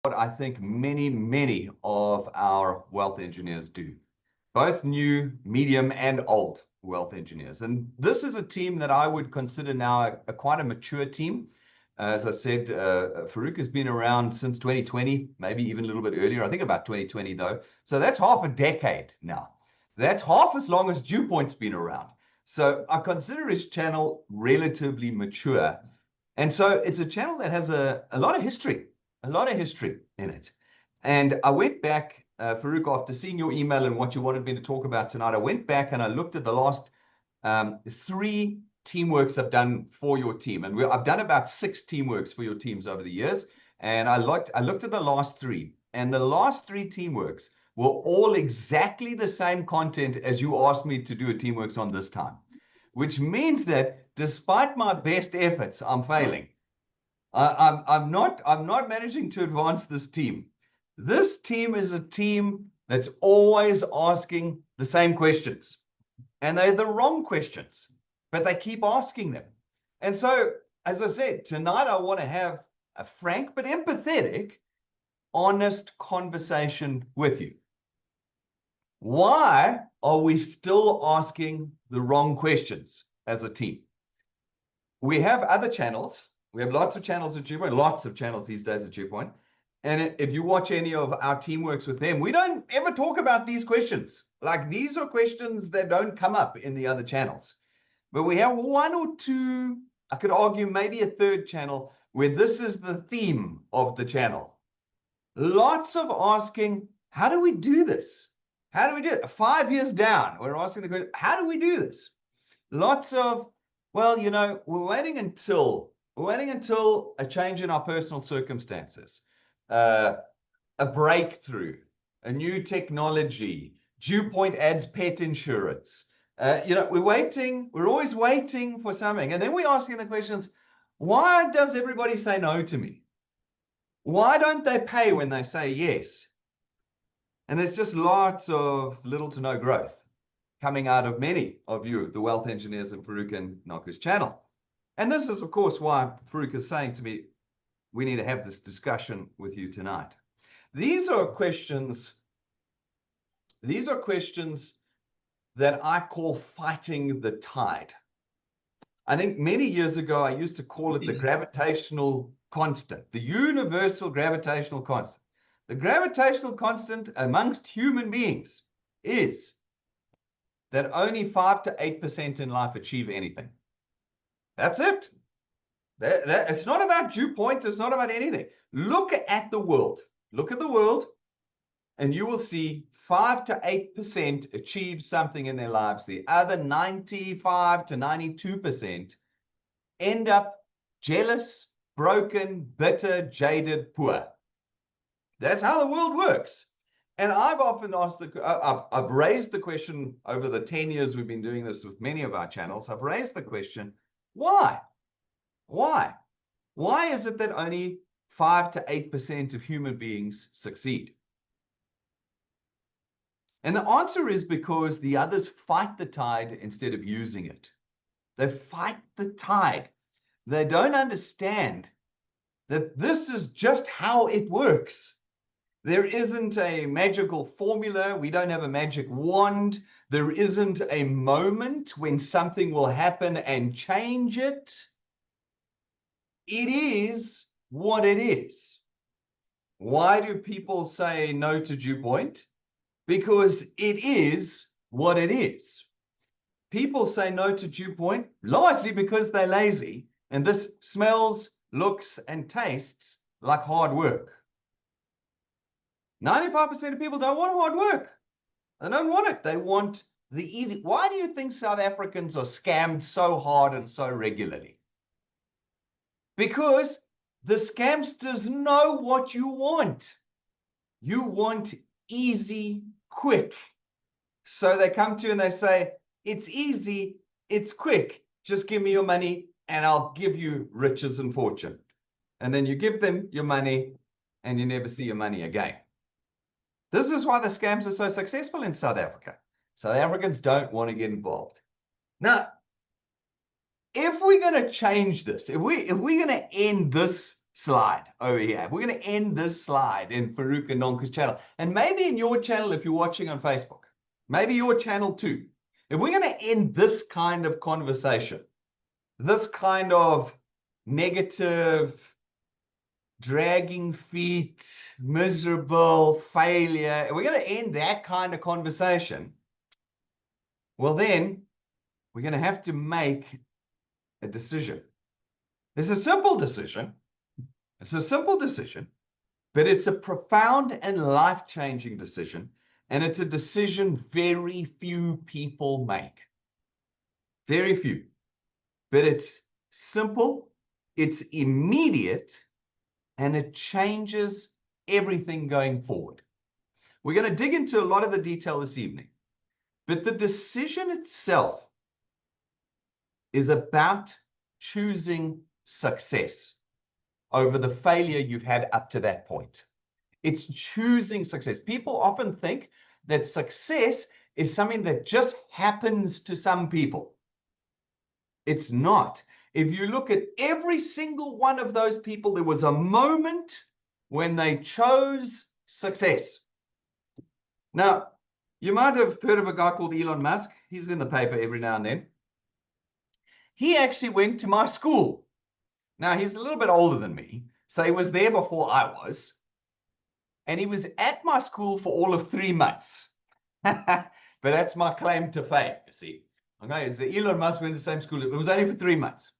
what I think many of our wealth engineers do, both new, medium, and old wealth engineers. And this is a team that I would consider now quite a mature team. As I said, Farouk has been around since 2020, maybe even a little bit earlier. I think about 2020, though. So that's half a decade now. That's half as long as DewPoint's been around. So I consider his channel relatively mature. And so it's a channel that has a lot of history in it. And I went back, Farouk, after seeing your email and what you wanted me to talk about tonight, I went back and I looked at the last 3 teamworks I've done for your team. And I've done about 6 teamworks for your teams over the years. And I looked at the last 3. And the last 3 teamworks were all exactly the same content as you asked me to do a teamworks on this time, which means that despite my best efforts, I'm failing. I'm not managing to advance this team. This team is a team that's always asking the same questions, and they're the wrong questions, but they keep asking them. And so, as I said, tonight I want to have a frank but empathetic, honest conversation with you. Why are we still asking the wrong questions as a team? We have other channels. We have lots of channels at DewPoint, lots of channels these days at DewPoint. And if you watch any of our teamworks with them, we don't ever talk about these questions. Like, these are questions that don't come up in the other channels. But we have 1 or 2, I could argue maybe a 3rd channel, where this is the theme of the channel. Lots of asking, how do we do this? How do we do it? 5 years down, we're asking the question, how do we do this? Lots of, well, you know, we're waiting until a change in our personal circumstances, a breakthrough, a new technology. DewPoint adds pet insurance. We're always waiting for something. And then we're asking the questions, why does everybody say no to me? Why don't they pay when they say yes? And there's just lots of little to no growth coming out of many of you, the wealth engineers in Farouk and Naku's channel. And this is, of course, why Farouk is saying to me, we need to have this discussion with you tonight. These are questions that I call fighting the tide. I think many years ago, I used to call it the gravitational constant, the universal gravitational constant. The gravitational constant amongst human beings is that only 5 to 8% in life achieve anything. That's it. It's not about DewPoint. It's not about anything. Look at the world. Look at the world, and you will see 5 to 8% achieve something in their lives. The other 95 to 92% end up jealous, broken, bitter, jaded, poor. That's how the world works. And I've often asked I've raised the question over the 10 years we've been doing this with many of our channels. I've raised the question, why? Why? Why is it that only 5 to 8% of human beings succeed? And the answer is because the others fight the tide instead of using it. They fight the tide. They don't understand that this is just how it works. There isn't a magical formula. We don't have a magic wand. There isn't a moment when something will happen and change it. It is what it is. Why do people say no to DewPoint? Because it is what it is. People say no to DewPoint largely because they're lazy, and this smells, looks, and tastes like hard work. 95% of people don't want hard work. They don't want it. They want the easy. Why do you think South Africans are scammed so hard and so regularly? Because the scamsters know what you want. You want easy, quick. So they come to you and they say, it's easy, it's quick. Just give me your money and I'll give you riches and fortune. And then you give them your money and you never see your money again. This is why the scams are so successful in South Africa. South Africans don't want to get involved. Now, if we're going to change this, if we're going to end this slide over here, if we're going to end this slide in Farouk and Nonku's channel, and maybe in your channel if you're watching on Facebook, maybe your channel too, if we're going to end this kind of conversation, this kind of negative, dragging feet, miserable, failure, if we're going to end that kind of conversation, well then we're going to have to make a decision. It's a simple decision. It's a simple decision, but it's a profound and life-changing decision. And it's a decision very few people make. Very few. But it's simple, it's immediate, and it changes everything going forward. We're going to dig into a lot of the detail this evening. But the decision itself is about choosing success over the failure you've had up to that point. It's choosing success. People often think that success is something that just happens to some people. It's not. If you look at every single one of those people, there was a moment when they chose success. Now, you might have heard of a guy called Elon Musk. He's in the paper every now and then. He actually went to my school. Now, he's a little bit older than me, so he was there before I was. And he was at my school for all of 3 months. But that's my claim to fame, you see. Okay, it's Elon Musk went to the same school. It was only for 3 months.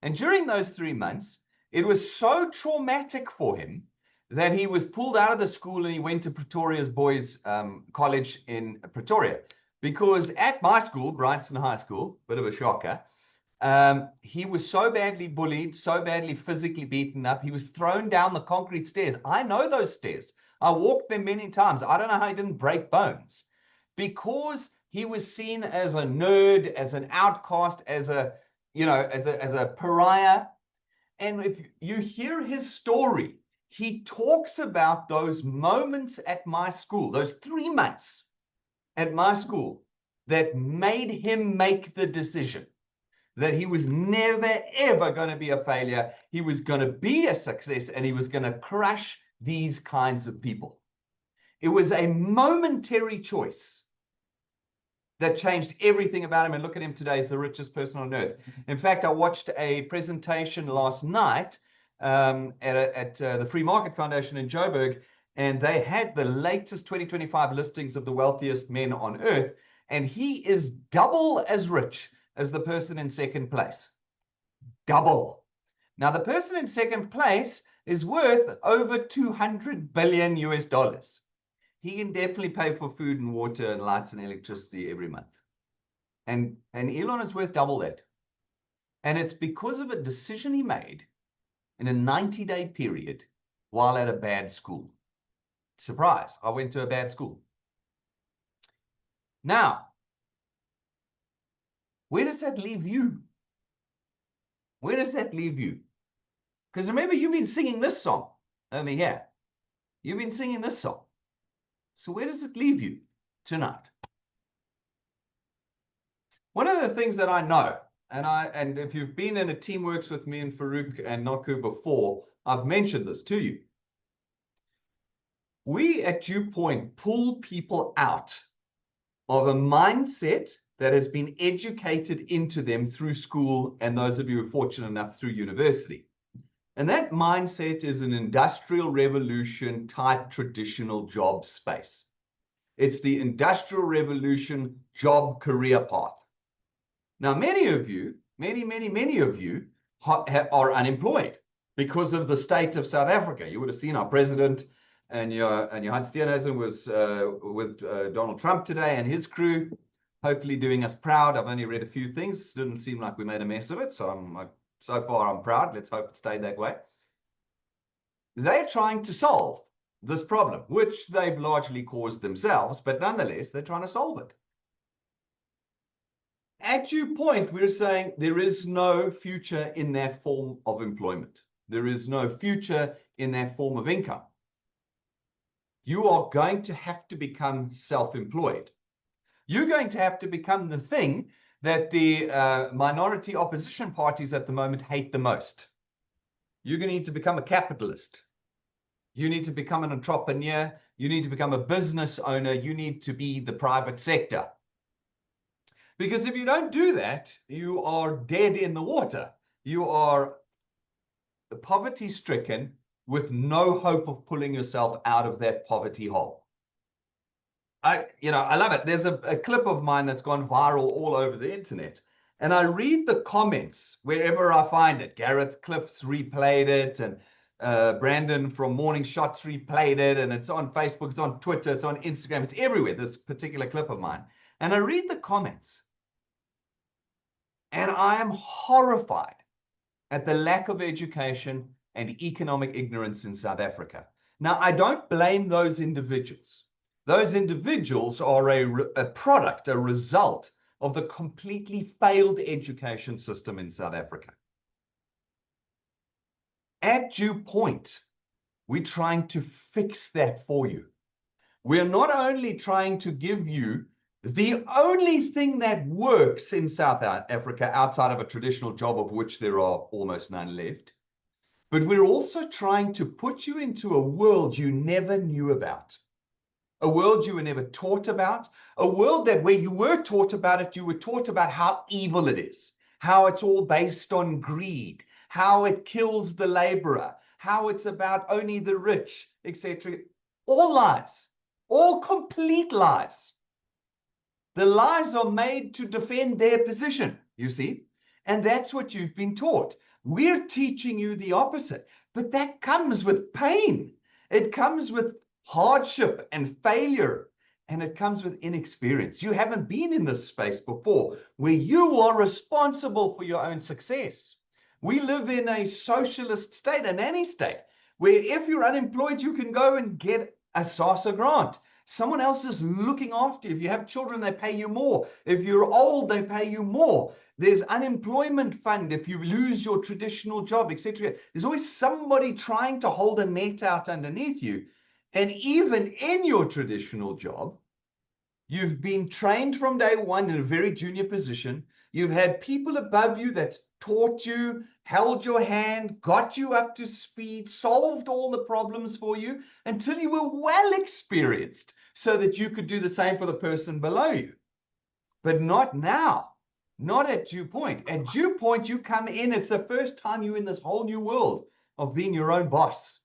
And during those 3 months, it was so traumatic for him that he was pulled out of the school and he went to Pretoria's Boys College in Pretoria. Because at my school, Bryanston High School, bit of a shocker, he was so badly bullied, so badly physically beaten up, he was thrown down the concrete stairs. I know those stairs. I walked them many times. I don't know how he didn't break bones. Because he was seen as a nerd, as an outcast, as a, as a pariah. And if you hear his story, he talks about those moments at my school, those 3 months at my school that made him make the decision that he was never, ever going to be a failure. He was going to be a success, and he was going to crush these kinds of people. It was a momentary choice that changed everything about him. And look at him today, he's the richest person on earth. In fact, I watched a presentation last night at the Free Market Foundation in Joburg, and they had the latest 2025 listings of the wealthiest men on earth, and he is double as rich as the person in second place. Double. Now, the person in second place is worth over 200 billion US dollars. He can definitely pay for food and water and lights and electricity every month. And Elon is worth double that. And it's because of a decision he made in a 90-day period while at a bad school. Surprise, I went to a bad school. Now, where does that leave you? Where does that leave you? Because remember, you've been singing this song over here. You've been singing this song. So where does it leave you tonight? One of the things that I know, and if you've been in a Teamworks with me and Farouk and Nonku before, I've mentioned this to you. We at DewPoint pull people out of a mindset that has been educated into them through school, and those of you who are fortunate enough through university. And that mindset is an industrial revolution type traditional job space. It's the industrial revolution job career path. Now, many of you, many of you are unemployed because of the state of South Africa. You would have seen our president and Johan Steenhuisen was with Donald Trump today and his crew, hopefully doing us proud. I've only read a few things. Didn't seem like we made a mess of it. So so far I'm proud. Let's hope it stayed that way. They're trying to solve this problem, which they've largely caused themselves, but nonetheless, they're trying to solve it. At DewPoint, we're saying there is no future in that form of employment. There is no future in that form of income. You are going to have to become self-employed. You're going to have to become the thing that the minority opposition parties at the moment hate the most. You're going to need to become a capitalist. You need to become an entrepreneur. You need to become a business owner. You need to be the private sector. Because if you don't do that, you are dead in the water. You are poverty-stricken with no hope of pulling yourself out of that poverty hole. I love it. There's a clip of mine that's gone viral all over the internet. And I read the comments wherever I find it. Gareth Cliff's replayed it, and Brandon from Morning Shots replayed it, and it's on Facebook, it's on Twitter, it's on Instagram, it's everywhere, this particular clip of mine. And I read the comments, and I am horrified at the lack of education and economic ignorance in South Africa. Now, I don't blame those individuals. Those individuals are a product, a result of the completely failed education system in South Africa. At Dew Point, we're trying to fix that for you. We're not only trying to give you the only thing that works in South Africa outside of a traditional job, of which there are almost none left, but we're also trying to put you into a world you never knew about, a world you were never taught about, a world that where you were taught about it, you were taught about how evil it is, how it's all based on greed, how it kills the laborer, how it's about only the rich, etc. All lies, all complete lies. The lies are made to defend their position, you see, and that's what you've been taught. We're teaching you the opposite, but that comes with pain. It comes with hardship and failure, and it comes with inexperience. You haven't been in this space before where you are responsible for your own success. We live in a socialist state, a nanny state, where if you're unemployed, you can go and get a SASSA grant. Someone else is looking after you. If you have children, they pay you more. If you're old, they pay you more. There's unemployment fund if you lose your traditional job, etc. There's always somebody trying to hold a net out underneath you. And even in your traditional job, you've been trained from day one in a very junior position. You've had people above you that's taught you, held your hand, got you up to speed, solved all the problems for you until you were well experienced so that you could do the same for the person below you. But not now, not at Dew Point. At Dew Point, you come in, it's the first time you're in this whole new world of being your own boss,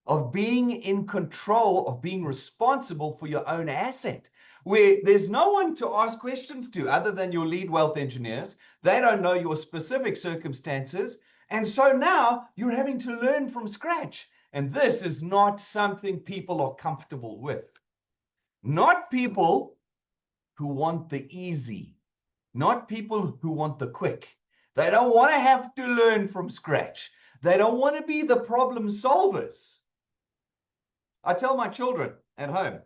of being in control, of being responsible for your own asset, where there's no one to ask questions to other than your lead wealth engineers. They don't know your specific circumstances. And so now you're having to learn from scratch. And this is not something people are comfortable with. Not people who want the easy, not people who want the quick. They don't want to have to learn from scratch. They don't want to be the problem solvers. I tell my children at home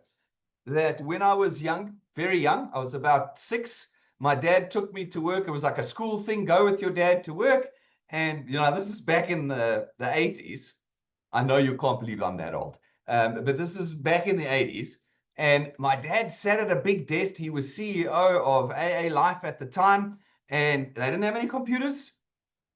that when I was young, very young, I was about 6, my dad took me to work. It was like a school thing, go with your dad to work. And, this is back in the 80s. I know you can't believe I'm that old. But this is back in the 80s. And my dad sat at a big desk. He was CEO of AA Life at the time. And they didn't have any computers.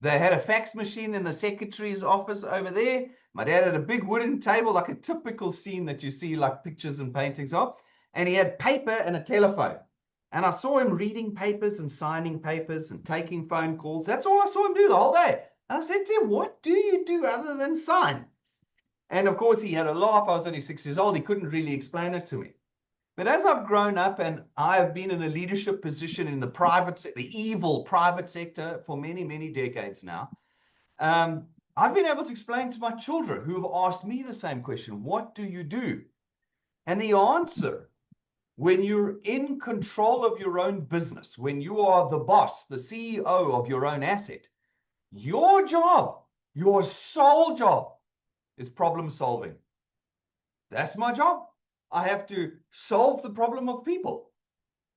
They had a fax machine in the secretary's office over there. My dad had a big wooden table, like a typical scene that you see like pictures and paintings of. And he had paper and a telephone. And I saw him reading papers and signing papers and taking phone calls. That's all I saw him do the whole day. And I said to him, what do you do other than sign? And of course, he had a laugh. I was only 6 years old. He couldn't really explain it to me. But as I've grown up and I've been in a leadership position in the private sector, the evil private sector for many, many decades now, I've been able to explain to my children who have asked me the same question, what do you do? And the answer, when you're in control of your own business, when you are the boss, the CEO of your own asset, your job, your sole job is problem solving. That's my job. I have to solve the problem of people.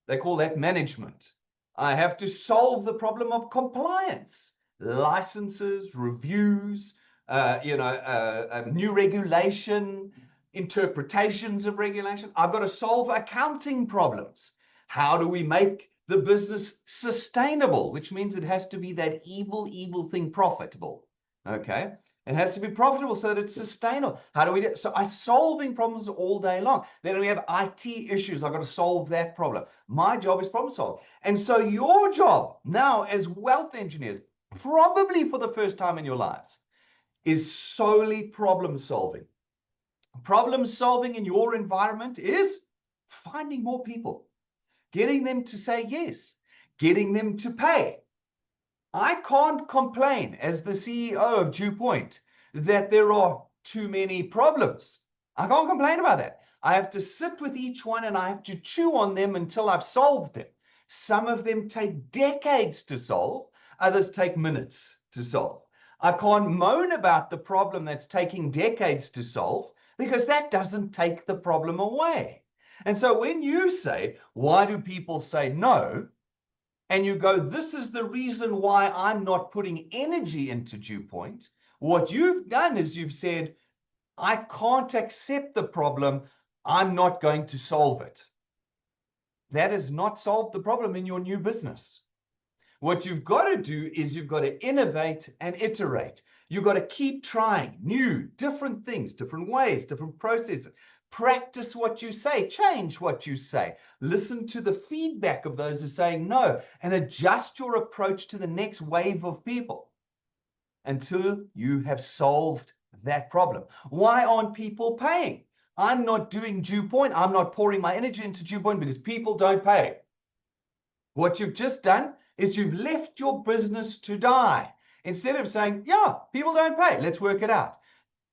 They call that management. I have to solve the problem of compliance, licenses, reviews, new regulation, interpretations of regulation. I've got to solve accounting problems. How do we make the business sustainable, which means it has to be that evil thing profitable. Okay. It has to be profitable so that it's sustainable. How do we do? So I'm solving problems all day long. Then we have IT issues. I've got to solve that problem. My job is problem solving. And so your job now as wealth engineers, probably for the first time in your lives, is solely problem solving. Problem solving in your environment is finding more people, getting them to say yes, getting them to pay. I can't complain as the CEO of DewPoint that there are too many problems. I can't complain about that. I have to sit with each one and I have to chew on them until I've solved them. Some of them take decades to solve, others take minutes to solve. I can't moan about the problem that's taking decades to solve because that doesn't take the problem away. And so when you say, why do people say no? And you go, this is the reason why I'm not putting energy into DewPoint. What you've done is you've said, I can't accept the problem. I'm not going to solve it. That has not solved the problem in your new business. What you've got to do is you've got to innovate and iterate. You've got to keep trying new, different things, different ways, different processes. Practice what you say, change what you say, listen to the feedback of those who are saying no, and adjust your approach to the next wave of people until you have solved that problem. Why aren't people paying? I'm not doing DewPoint. I'm not pouring my energy into DewPoint because people don't pay. What you've just done is you've left your business to die. Instead of saying, yeah, people don't pay, let's work it out.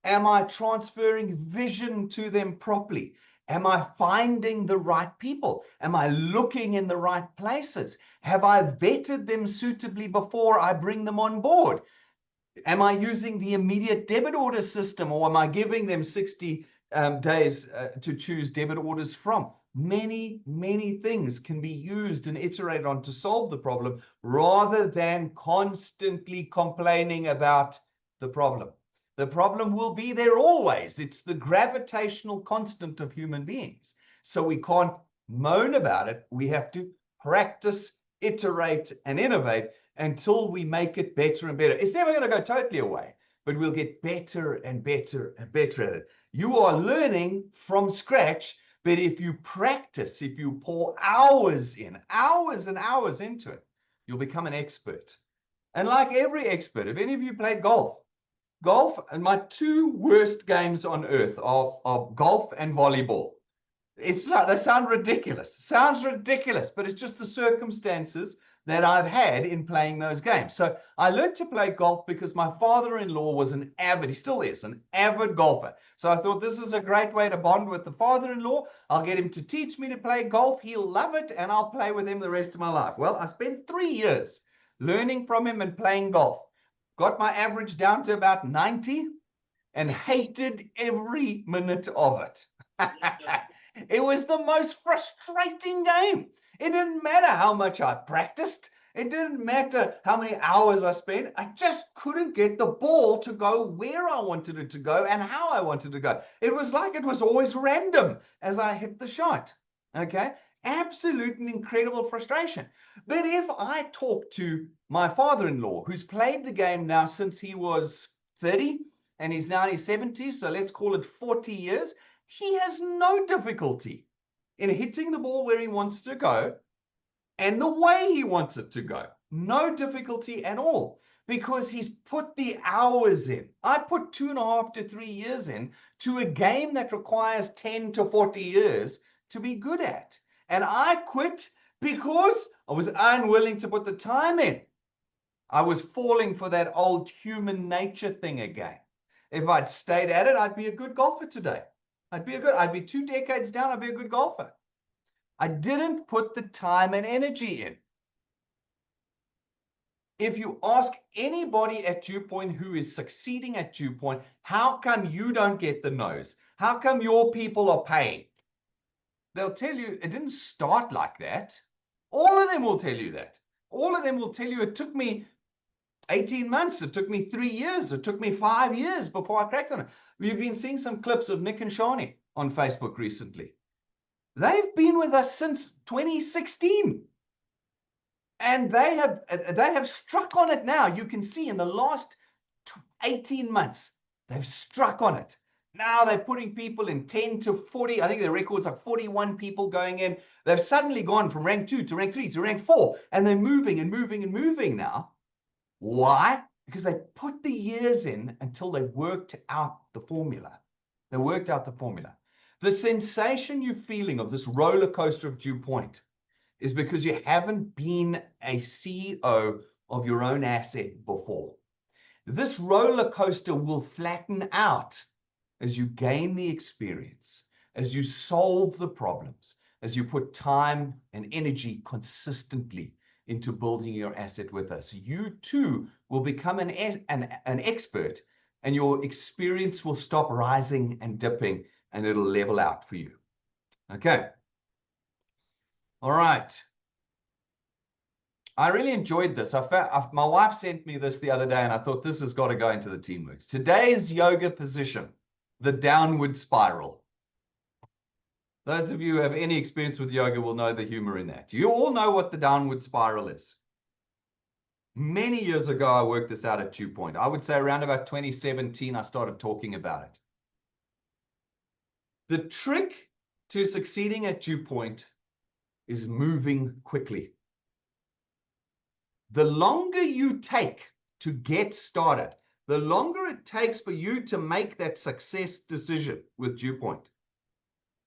Am I transferring vision to them properly? Am I finding the right people? Am I looking in the right places? Have I vetted them suitably before I bring them on board? Am I using the immediate debit order system, or am I giving them 60 days to choose debit orders from? Many, many things can be used and iterated on to solve the problem rather than constantly complaining about the problem. The problem will be there always. It's the gravitational constant of human beings. So we can't moan about it. We have to practice, iterate, and innovate until we make it better and better. It's never going to go totally away, but we'll get better and better and better at it. You are learning from scratch, but if you practice, if you pour hours in, hours and hours into it, you'll become an expert. And like every expert, if any of you played golf, and my two worst games on earth are golf and volleyball. They sound ridiculous. Sounds ridiculous, but it's just the circumstances that I've had in playing those games. So I learned to play golf because my father-in-law was he still is, an avid golfer. So I thought this is a great way to bond with the father-in-law. I'll get him to teach me to play golf. He'll love it, and I'll play with him the rest of my life. Well, I spent 3 years learning from him and playing golf. Got my average down to about 90 and hated every minute of it. It was the most frustrating game. It didn't matter how much I practiced. It didn't matter how many hours I spent. I just couldn't get the ball to go where I wanted it to go and how I wanted to go. It was like it was always random as I hit the shot. Okay? Absolute and incredible frustration. But if I talk to my father-in-law, who's played the game now since he was 30, and he's now in his 70s, so let's call it 40 years, he has no difficulty in hitting the ball where he wants to go and the way he wants it to go. No difficulty at all, because he's put the hours in. I put 2.5 to 3 years in to a game that requires 10 to 40 years to be good at. And I quit because I was unwilling to put the time in. I was falling for that old human nature thing again. If I'd stayed at it, I'd be a good golfer today. I'd be 2 decades down, I'd be a good golfer. I didn't put the time and energy in. If you ask anybody at DewPoint who is succeeding at DewPoint, how come you don't get the no's? How come your people are paying? They'll tell you it didn't start like that. All of them will tell you that. All of them will tell you it took me 18 months, it took me 3 years, it took me 5 years before I cracked on it. We've been seeing some clips of Nick and Shani on Facebook recently. They've been with us since 2016. And they have struck on it now. You can see in the last 18 months, they've struck on it. Now they're putting people in 10 to 40. I think the record's like 41 people going in. They've suddenly gone from rank 2 to rank 3 to rank 4, and they're moving and moving and moving now. Why? Because they put the years in until they worked out the formula. They worked out the formula. The sensation you're feeling of this roller coaster of Dew Point is because you haven't been a CEO of your own asset before. This roller coaster will flatten out as you gain the experience, as you solve the problems, as you put time and energy consistently into building your asset with us. You too will become an expert, and your experience will stop rising and dipping, and it'll level out for you. Okay. All right. I really enjoyed this. My wife sent me this the other day, and I thought this has got to go into the Teamworks. Today's yoga position, the downward spiral. Those of you who have any experience with yoga will know the humor in that. You all know what the downward spiral is. Many years ago, I worked this out at Dew Point. I would say around about 2017, I started talking about it. The trick to succeeding at Dew Point is moving quickly. The longer you take to get started, the longer it takes for you to make that success decision with Dew Point,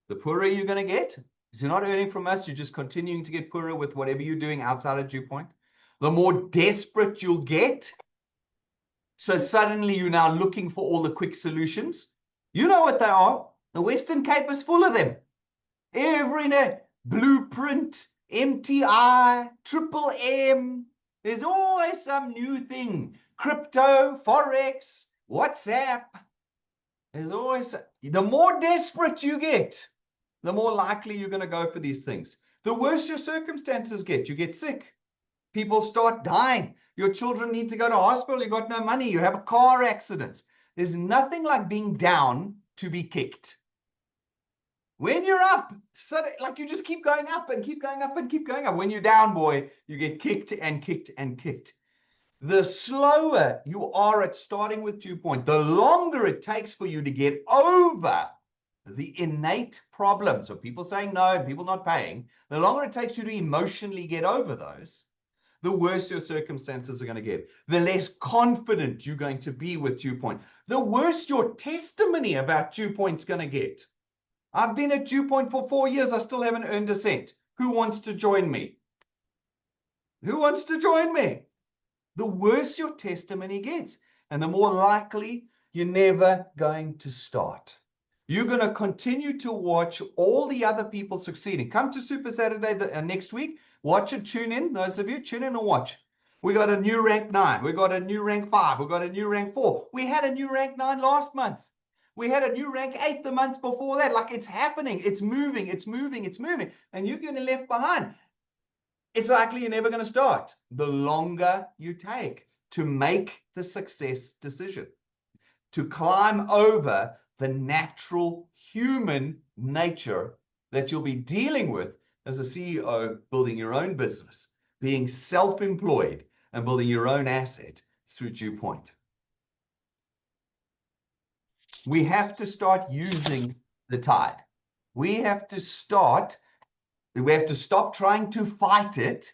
the poorer you're going to get. If you're not earning from us, you're just continuing to get poorer with whatever you're doing outside of Dew Point. The more desperate you'll get. So suddenly you're now looking for all the quick solutions. You know what they are. The Western Cape is full of them. Every day, Blueprint, MTI, Triple M. There's always some new thing. Crypto, Forex, WhatsApp. There's always, the more desperate you get, the more likely you're going to go for these things. The worse your circumstances get, you get sick. People start dying. Your children need to go to hospital. You got no money. You have a car accident. There's nothing like being down to be kicked. When you're up, so like you just keep going up and keep going up and keep going up. When you're down, boy, you get kicked and kicked and kicked. The slower you are at starting with Dew Point, the longer it takes for you to get over the innate problems of people saying no and people not paying. The longer it takes you to emotionally get over those, the worse your circumstances are going to get. The less confident you're going to be with Dew Point. The worse your testimony about Dew Point's going to get. I've been at Dew Point for 4 years. I still haven't earned a cent. Who wants to join me? Who wants to join me? The worse your testimony gets, and the more likely you're never going to start. You're going to continue to watch all the other people succeeding. Come to Super Saturday next week. Watch it, tune in. Those of you, tune in and watch. We got a new rank 9. We got a new rank 5. We got a new rank 4. We had a new rank 9 last month. We had a new rank 8 the month before that. Like, it's happening. It's moving. It's moving. It's moving. And you're getting left behind. It's likely you're never going to start the longer you take to make the success decision, to climb over the natural human nature that you'll be dealing with as a CEO, building your own business, being self-employed, and building your own asset through Dew Point. We have to start using the tide. We have to stop trying to fight it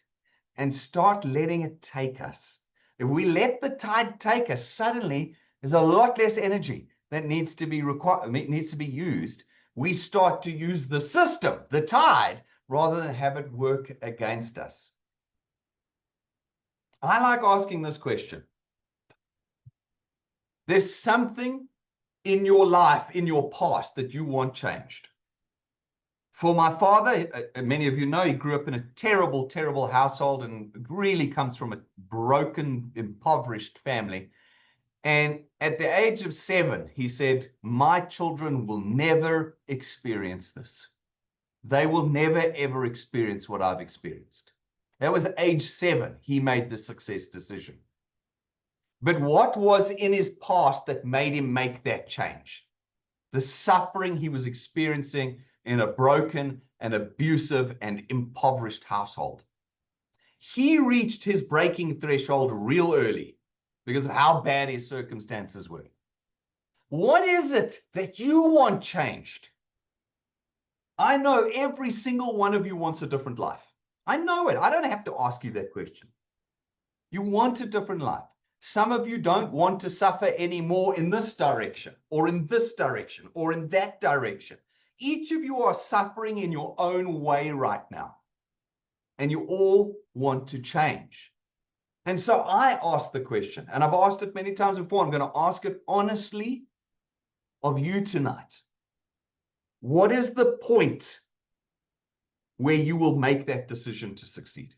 and start letting it take us. If we let the tide take us, suddenly there's a lot less energy that needs to be used. We start to use the system, the tide, rather than have it work against us. I like asking this question. There's something in your life, in your past, that you want changed. For my father, many of you know, he grew up in a terrible, terrible household and really comes from a broken, impoverished family. And at the age of 7, he said, my children will never experience this. They will never, ever experience what I've experienced. That was age 7. He made the success decision. But what was in his past that made him make that change? The suffering he was experiencing in a broken and abusive and impoverished household. He reached his breaking threshold real early because of how bad his circumstances were. What is it that you want changed? I know every single one of you wants a different life. I know it. I don't have to ask you that question. You want a different life. Some of you don't want to suffer anymore in this direction, or in this direction, or in that direction. Each of you are suffering in your own way right now. And you all want to change. And so I asked the question, and I've asked it many times before. I'm going to ask it honestly of you tonight. What is the point where you will make that decision to succeed?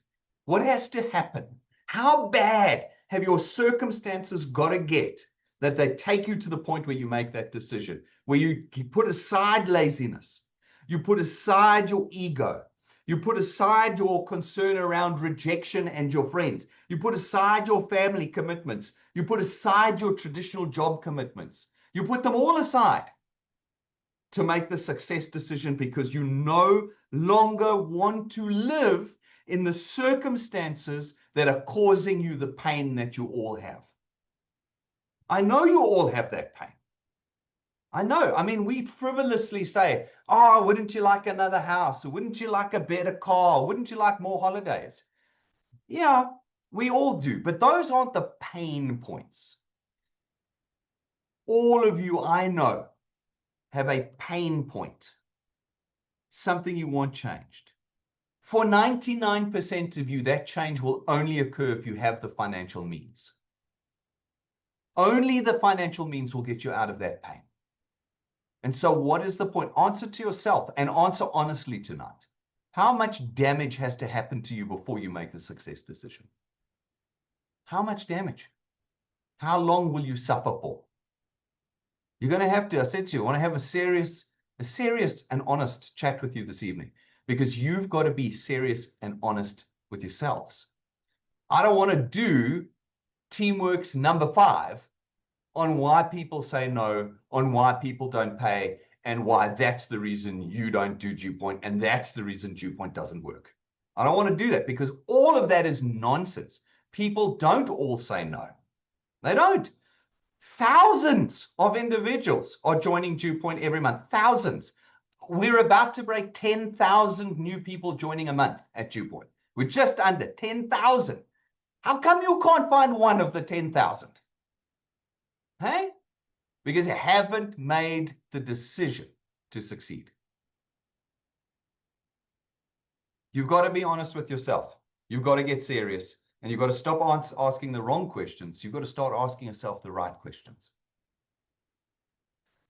What has to happen? How bad have your circumstances got to get that they take you to the point where you make that decision, where you put aside laziness, you put aside your ego, you put aside your concern around rejection and your friends, you put aside your family commitments, you put aside your traditional job commitments, you put them all aside to make the success decision because you no longer want to live in the circumstances that are causing you the pain that you all have. I know you all have that pain. I know. I mean, we frivolously say, oh, wouldn't you like another house? Or wouldn't you like a better car? Wouldn't you like more holidays? Yeah, we all do. But those aren't the pain points. All of you, I know, have a pain point, something you want changed. For 99% of you, that change will only occur if you have the financial means. Only the financial means will get you out of that pain. And so what is the point? Answer to yourself and answer honestly tonight. How much damage has to happen to you before you make the success decision? How much damage? How long will you suffer for? You're going to have to, I said to you, I want to have a serious and honest chat with you this evening, because you've got to be serious and honest with yourselves. I don't want to do Teamworks number 5 on why people say no, on why people don't pay, and why that's the reason you don't do DewPoint, and that's the reason DewPoint doesn't work. I don't want to do that because all of that is nonsense. People don't all say no. They don't. Thousands of individuals are joining DewPoint every month. Thousands. We're about to break 10,000 new people joining a month at DewPoint. We're just under 10,000. How come you can't find one of the 10,000? Hey? Because you haven't made the decision to succeed. You've got to be honest with yourself. You've got to get serious. And you've got to stop asking the wrong questions. You've got to start asking yourself the right questions.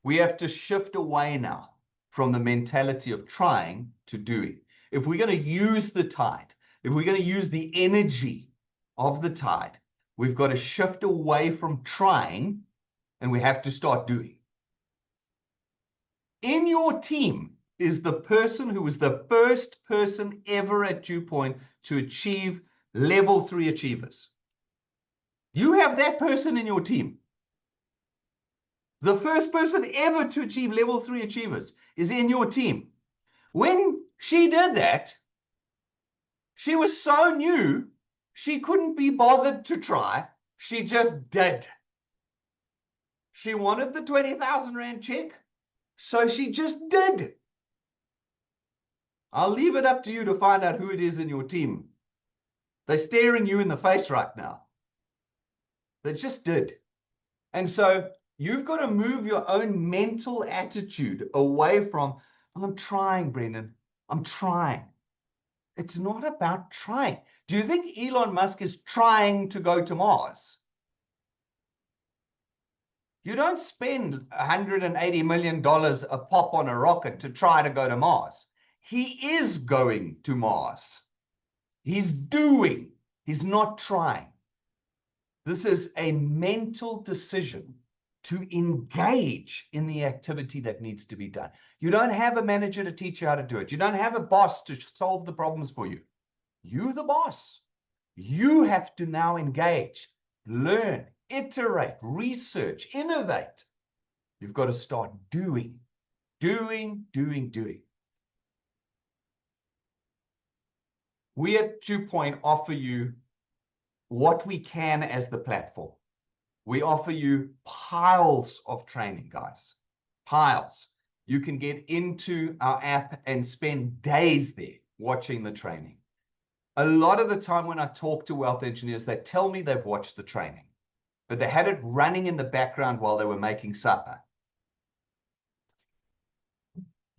We have to shift away now from the mentality of trying to doing. If we're going to use the tide, if we're going to use the energy of the tide, we've got to shift away from trying and we have to start doing. In your team is the person who was the first person ever at DewPoint to achieve level 3 achievers. You have that person in your team. The first person ever to achieve level 3 achievers is in your team. When she did that, she was so new, she couldn't be bothered to try. She just did. She wanted the 20,000 Rand check, so she just did. I'll leave it up to you to find out who it is in your team. They're staring you in the face right now. They just did. And so you've got to move your own mental attitude away from, I'm trying, Brendan. I'm trying. It's not about trying. Do you think Elon Musk is trying to go to Mars? You don't spend $180 million a pop on a rocket to try to go to Mars. He is going to Mars. He's doing. He's not trying. This is a mental decision to engage in the activity that needs to be done. You don't have a manager to teach you how to do it. You don't have a boss to solve the problems for you. You're the boss. You have to now engage, learn, iterate, research, innovate. You've got to start doing. We at DewPoint offer you what we can as the platform. We offer you piles of training, guys. Piles. You can get into our app and spend days there watching the training. A lot of the time when I talk to wealth engineers, they tell me they've watched the training, but they had it running in the background while they were making supper.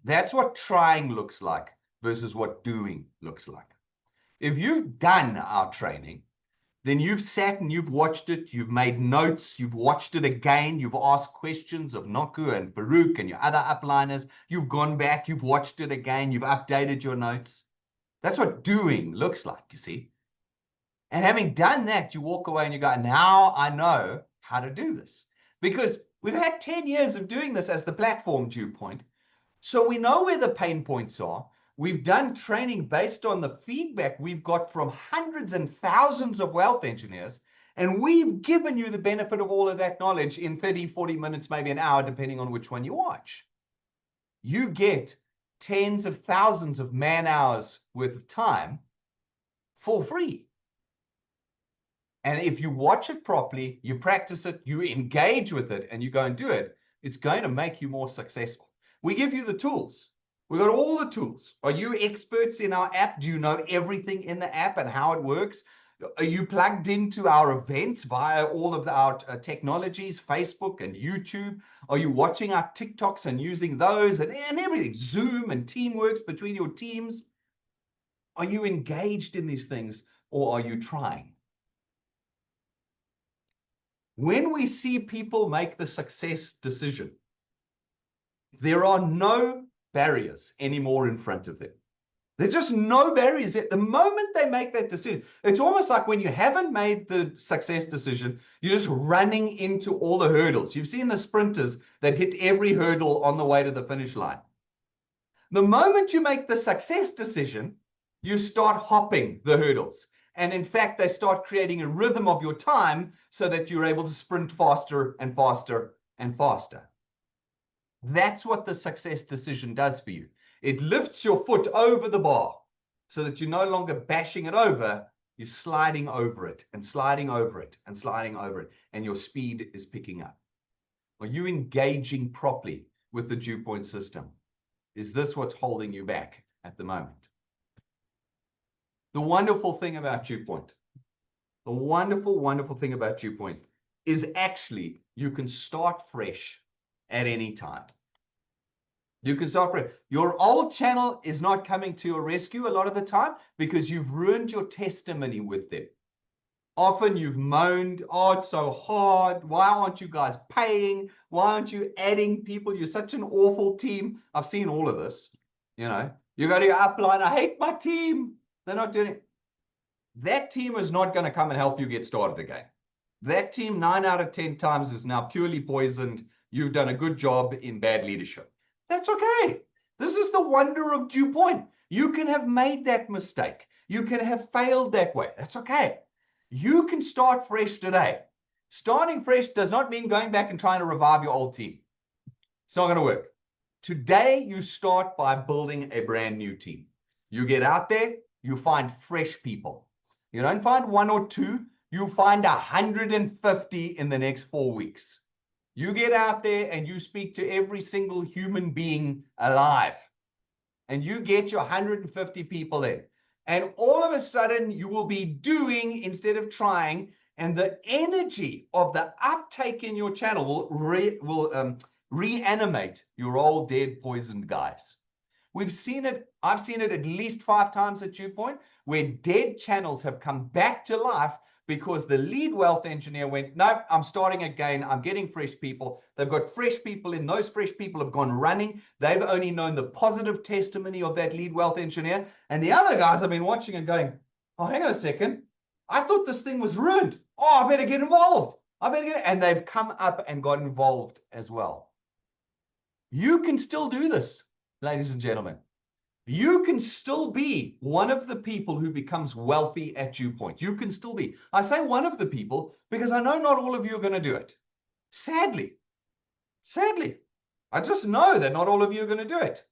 That's what trying looks like versus what doing looks like. If you've done our training, then you've sat and you've watched it, you've made notes, you've watched it again, you've asked questions of Noku and Farouk and your other upliners, you've gone back, you've watched it again, you've updated your notes. That's what doing looks like, you see. And having done that, you walk away and you go, now I know how to do this. Because we've had 10 years of doing this as the platform Dew Point. So we know where the pain points are. We've done training based on the feedback we've got from hundreds and thousands of wealth engineers, and we've given you the benefit of all of that knowledge in 30, 40 minutes, maybe an hour, depending on which one you watch. You get tens of thousands of man hours worth of time for free. And if you watch it properly, you practice it, you engage with it, and you go and do it, it's going to make you more successful. We give you the tools. We got all the tools. Are you experts in our app? Do you know everything in the app and how it works? Are you plugged into our events via all of our technologies, Facebook and YouTube? Are you watching our TikToks and using those and everything, Zoom and Teamworks between your teams? Are you engaged in these things, or are you trying? When we see people make the success decision, there are no barriers anymore in front of them. There's just no barriers. At the moment they make that decision, it's almost like when you haven't made the success decision, you're just running into all the hurdles. You've seen the sprinters that hit every hurdle on the way to the finish line. The moment you make the success decision, you start hopping the hurdles. And in fact, they start creating a rhythm of your time so that you're able to sprint faster and faster and faster. That's what the success decision does for you. It lifts your foot over the bar so that you're no longer bashing it over, you're sliding over it and sliding over it and sliding over it, and your speed is picking up. Are you engaging properly with the Dew Point system? Is this what's holding you back at the moment? The wonderful thing about Dew Point, the wonderful thing about Dew Point is actually you can start fresh at any time. You can start fresh. Your old channel is not coming to your rescue a lot of the time because you've ruined your testimony with them. Often you've moaned, oh, it's so hard. Why aren't you guys paying? Why aren't you adding people? You're such an awful team. I've seen all of this. You know, you go to your upline, I hate my team. They're not doing it. That team is not going to come and help you get started again. That team 9 out of 10 times is now purely poisoned. You've done a good job in bad leadership. That's okay. This is the wonder of Dew Point. You can have made that mistake. You can have failed that way. That's okay. You can start fresh today. Starting fresh does not mean going back and trying to revive your old team. It's not going to work. Today, you start by building a brand new team. You get out there, you find fresh people. You don't find 1 or 2, you find 150 in the next 4 weeks. You get out there and you speak to every single human being alive. And you get your 150 people in. And all of a sudden, you will be doing instead of trying. And the energy of the uptake in your channel will reanimate your old dead poisoned guys. We've seen it. I've seen it at least 5 times at Dew Point, where dead channels have come back to life because the lead wealth engineer went, no, I'm starting again. I'm getting fresh people. They've got fresh people in. Those fresh people have gone running. They've only known the positive testimony of that lead wealth engineer. And the other guys have been watching and going, oh, hang on a second. I thought this thing was ruined. Oh, I better get involved. And they've come up and got involved as well. You can still do this, ladies and gentlemen. You can still be one of the people who becomes wealthy at Dew Point. You can still be. I say one of the people because I know not all of you are going to do it. Sadly. I just know that not all of you are going to do it.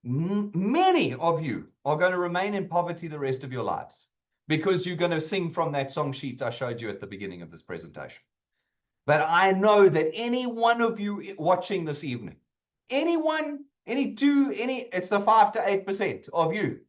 Many of you are going to remain in poverty the rest of your lives because you're going to sing from that song sheet I showed you at the beginning of this presentation. But I know that any one of you watching this evening, anyone, it's the 5 to 8% of you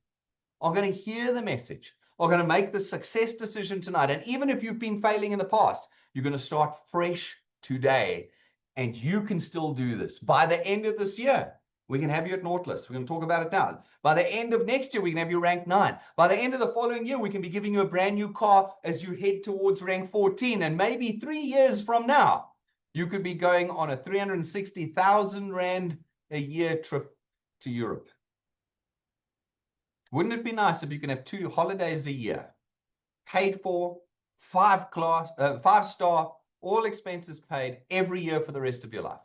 are going to hear the message, are going to make the success decision tonight. And even if you've been failing in the past, you're going to start fresh today, and you can still do this. By the end of this year, we can have you at Nautilus. We're going to talk about it now. By the end of next year, we can have you rank 9. By the end of the following year, we can be giving you a brand new car as you head towards rank 14. And maybe 3 years from now, you could be going on a 360,000 Rand a year trip to Europe. Wouldn't it be nice if you can have 2 holidays a year, paid for, 5-star, all expenses paid every year for the rest of your life?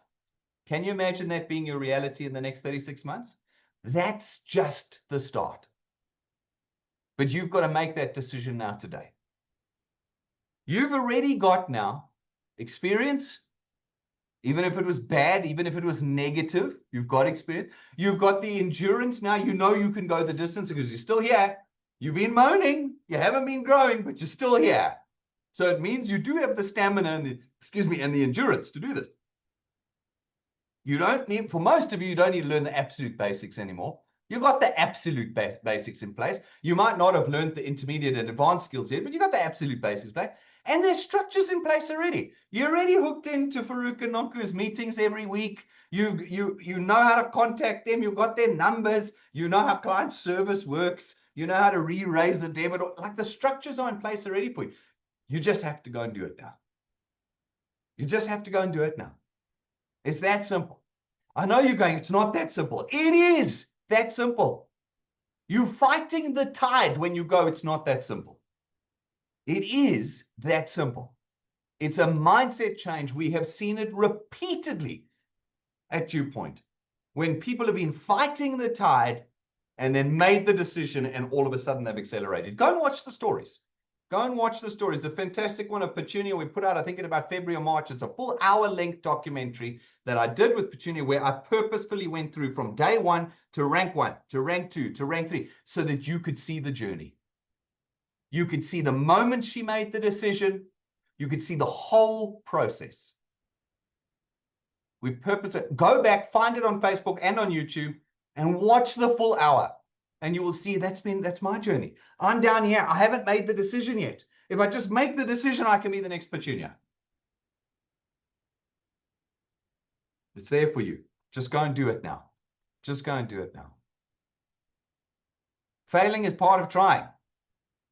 Can you imagine that being your reality in the next 36 months? That's just the start. But you've got to make that decision now today. You've already got now experience. Even if it was bad, even if it was negative, you've got experience. You've got the endurance now. You know you can go the distance because you're still here. You've been moaning. You haven't been growing, but you're still here. So it means you do have the stamina and the endurance to do this. You don't need, for most of you, you don't need to learn the absolute basics anymore. You've got the absolute basics in place. You might not have learned the intermediate and advanced skills yet, but you've got the absolute basics in place. And there's structures in place already. You're already hooked into Farouk and Nonku's meetings every week. You know how to contact them. You've got their numbers. You know how client service works. You know how to re-raise the debit. Like the structures are in place already for you. You just have to go and do it now. You just have to go and do it now. It's that simple. I know you're going, it's not that simple. It is that simple. You're fighting the tide when you go, it's not that simple. It is that simple. It's a mindset change. We have seen it repeatedly at DewPoint when people have been fighting the tide and then made the decision and all of a sudden they've accelerated. Go and watch the stories. Go and watch the stories. A fantastic one of Petunia we put out, I think in about February or March. It's a full hour-length documentary that I did with Petunia where I purposefully went through from day 1 to rank 1, to rank 2, to rank 3, so that you could see the journey. You could see the moment she made the decision. You could see the whole process. We purposely go back, find it on Facebook and on YouTube, and watch the full hour. And you will see that's my journey. I'm down here. I haven't made the decision yet. If I just make the decision, I can be the next Petunia. It's there for you. Just go and do it now. Just go and do it now. Failing is part of trying.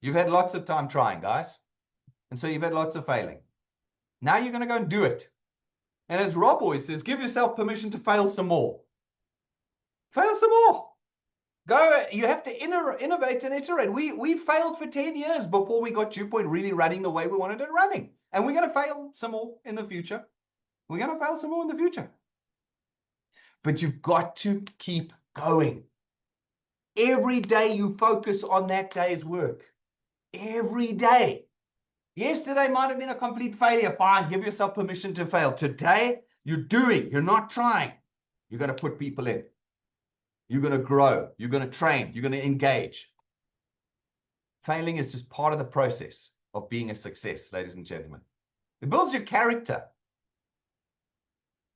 You've had lots of time trying, guys. And so you've had lots of failing. Now you're going to go and do it. And as Rob always says, give yourself permission to fail some more. Fail some more. Go, you have to innovate and iterate. We failed for 10 years before we got DewPoint really running the way we wanted it running. And we're going to fail some more in the future. We're going to fail some more in the future. But you've got to keep going. Every day you focus on that day's work. Every day. Yesterday might have been a complete failure. Fine, give yourself permission to fail. Today, you're doing, you're not trying. You're going to put people in. You're going to grow. You're going to train. You're going to engage. Failing is just part of the process of being a success, ladies and gentlemen. It builds your character.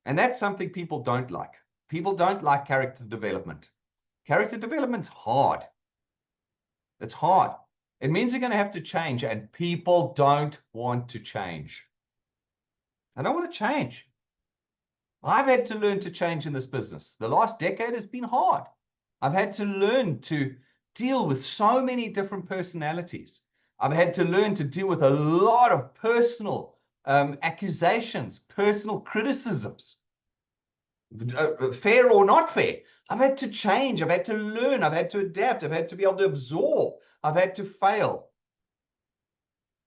And that's something people don't like. People don't like character development. Character development's hard. It's hard. It means you're going to have to change, and people don't want to change. I don't want to change. I've had to learn to change in this business. The last decade has been hard. I've had to learn to deal with so many different personalities. I've had to learn to deal with a lot of personal accusations, personal criticisms, fair or not fair. I've had to change. I've had to learn. I've had to adapt. I've had to be able to absorb. I've had to fail.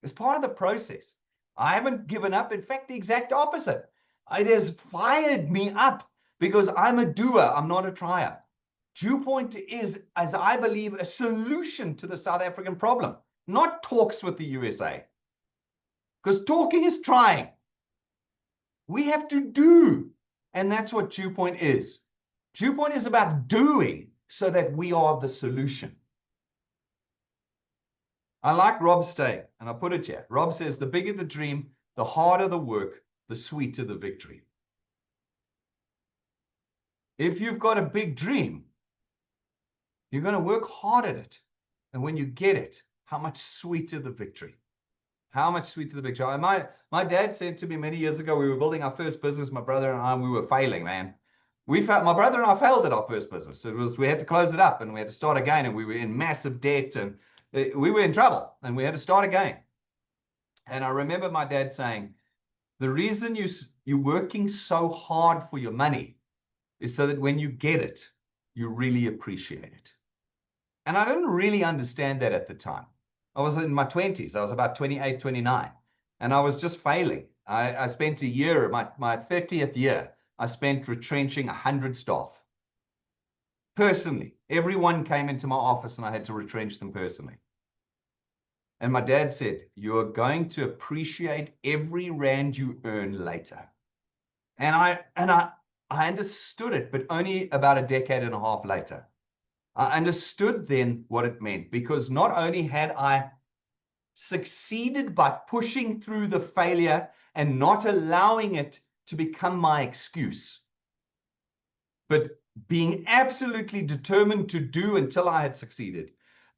It's part of the process. I haven't given up. In fact, the exact opposite. It has fired me up because I'm a doer. I'm not a trier. DewPoint is, as I believe, a solution to the South African problem, not talks with the USA. Because talking is trying. We have to do. And that's what DewPoint is. DewPoint is about doing so that we are the solution. I like Rob's saying, and I put it here. Rob says, the bigger the dream, the harder the work, the sweeter the victory. If you've got a big dream, you're going to work hard at it. And when you get it, how much sweeter the victory. How much sweeter the victory. My dad said to me many years ago, we were building our first business, my brother and I, we were failing, man. My brother and I failed at our first business. We had to close it up and we had to start again, and we were in massive debt and we were in trouble and we had to start again. And I remember my dad saying, the reason you're working so hard for your money is so that when you get it, you really appreciate it. And I didn't really understand that at the time. I was in my 20s. I was about 28, 29. And I was just failing. I spent a year, my 30th year, I spent retrenching 100 staff. Personally. Everyone came into my office and I had to retrench them personally. And my dad said, you are going to appreciate every rand you earn later. And I understood it, but only about a decade and a half later. I understood then what it meant, because not only had I succeeded by pushing through the failure and not allowing it to become my excuse, but being absolutely determined to do until I had succeeded.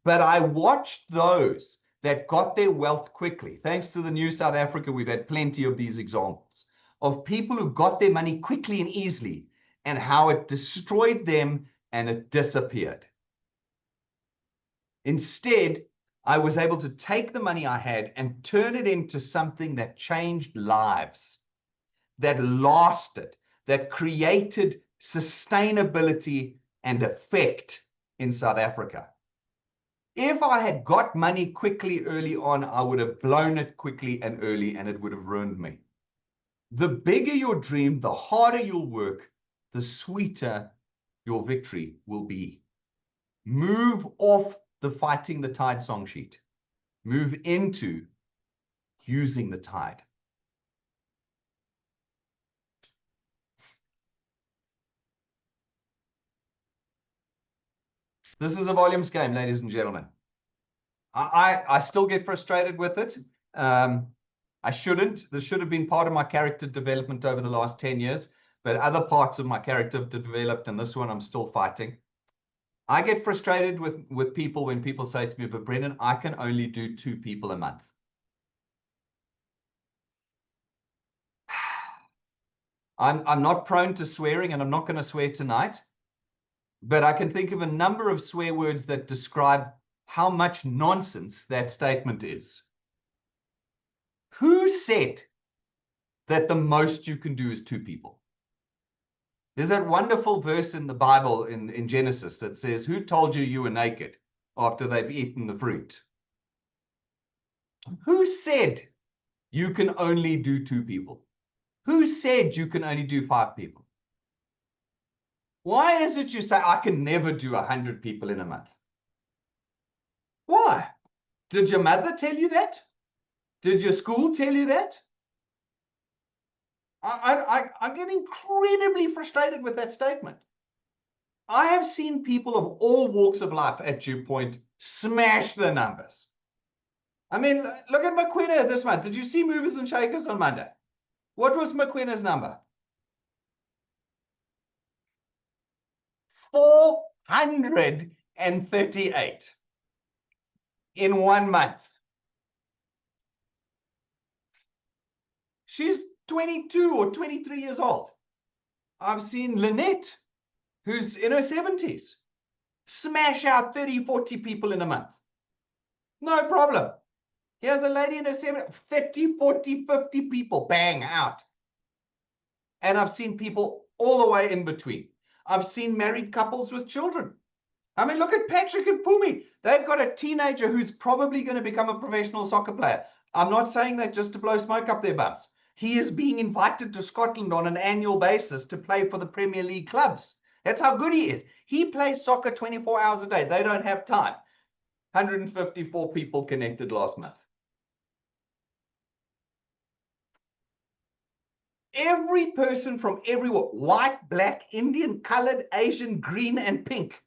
But I watched those that got their wealth quickly. Thanks to the new South Africa, we've had plenty of these examples of people who got their money quickly and easily, and how it destroyed them and it disappeared. Instead, I was able to take the money I had and turn it into something that changed lives, that lasted, that created sustainability and effect in South Africa. If I had got money quickly early on, I would have blown it quickly and early, and it would have ruined me. The bigger your dream, the harder you'll work, the sweeter your victory will be. Move off the fighting the tide song sheet. Move into using the tide. This is a volumes game, ladies and gentlemen. I still get frustrated with it. I shouldn't. This should have been part of my character development over the last 10 years, but other parts of my character have developed, and this one I'm still fighting. I get frustrated with people when people say to me, but Brendan, I can only do 2 people a month. I'm not prone to swearing, and I'm not going to swear tonight, but I can think of a number of swear words that describe how much nonsense that statement is. Who said that the most you can do is 2 people? There's that wonderful verse in the Bible in Genesis that says, who told you you were naked after they've eaten the fruit? Who said you can only do 2 people? Who said you can only do 5 people? Why is it you say, I can never do 100 people in a month? Why? Did your mother tell you that? Did your school tell you that? I get incredibly frustrated with that statement. I have seen people of all walks of life at Dew Point smash the numbers. I mean, look at Mokoena this month. Did you see Movers and Shakers on Monday? What was Mokwena's number? 438 in 1 month. She's 22 or 23 years old. I've seen Lynette, who's in her 70s, smash out 30, 40 people in a month. No problem. Here's a lady in her 70s, 30, 40, 50 people, bang, out. And I've seen people all the way in between. I've seen married couples with children. I mean, look at Patrick and Pumi. They've got a teenager who's probably going to become a professional soccer player. I'm not saying that just to blow smoke up their butts. He is being invited to Scotland on an annual basis to play for the Premier League clubs. That's how good he is. He plays soccer 24 hours a day. They don't have time. 154 people connected last month. Every person from everywhere, white, black, Indian, colored, Asian, green, and pink,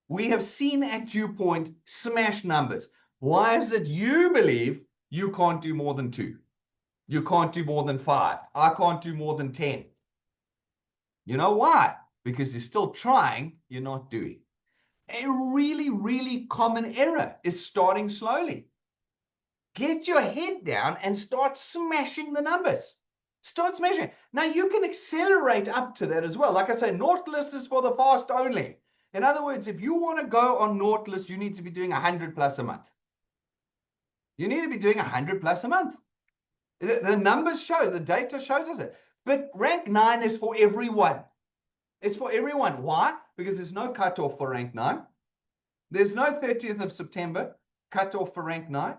we have seen at Dew Point smash numbers. Why is it you believe you can't do more than 2? You can't do more than 5. I can't do more than 10. You know why? Because you're still trying, you're not doing. A really, really common error is starting slowly. Get your head down and start smashing the numbers. Start smashing. Now you can accelerate up to that as well. Like I say, Nautilus is for the fast only. In other words, if you want to go on Nautilus, you need to be doing 100 plus a month. You need to be doing 100 plus a month. The numbers show, the data shows us it. But rank 9 is for everyone. It's for everyone. Why? Because there's no cutoff for rank 9. There's no 30th of September cutoff for rank 9.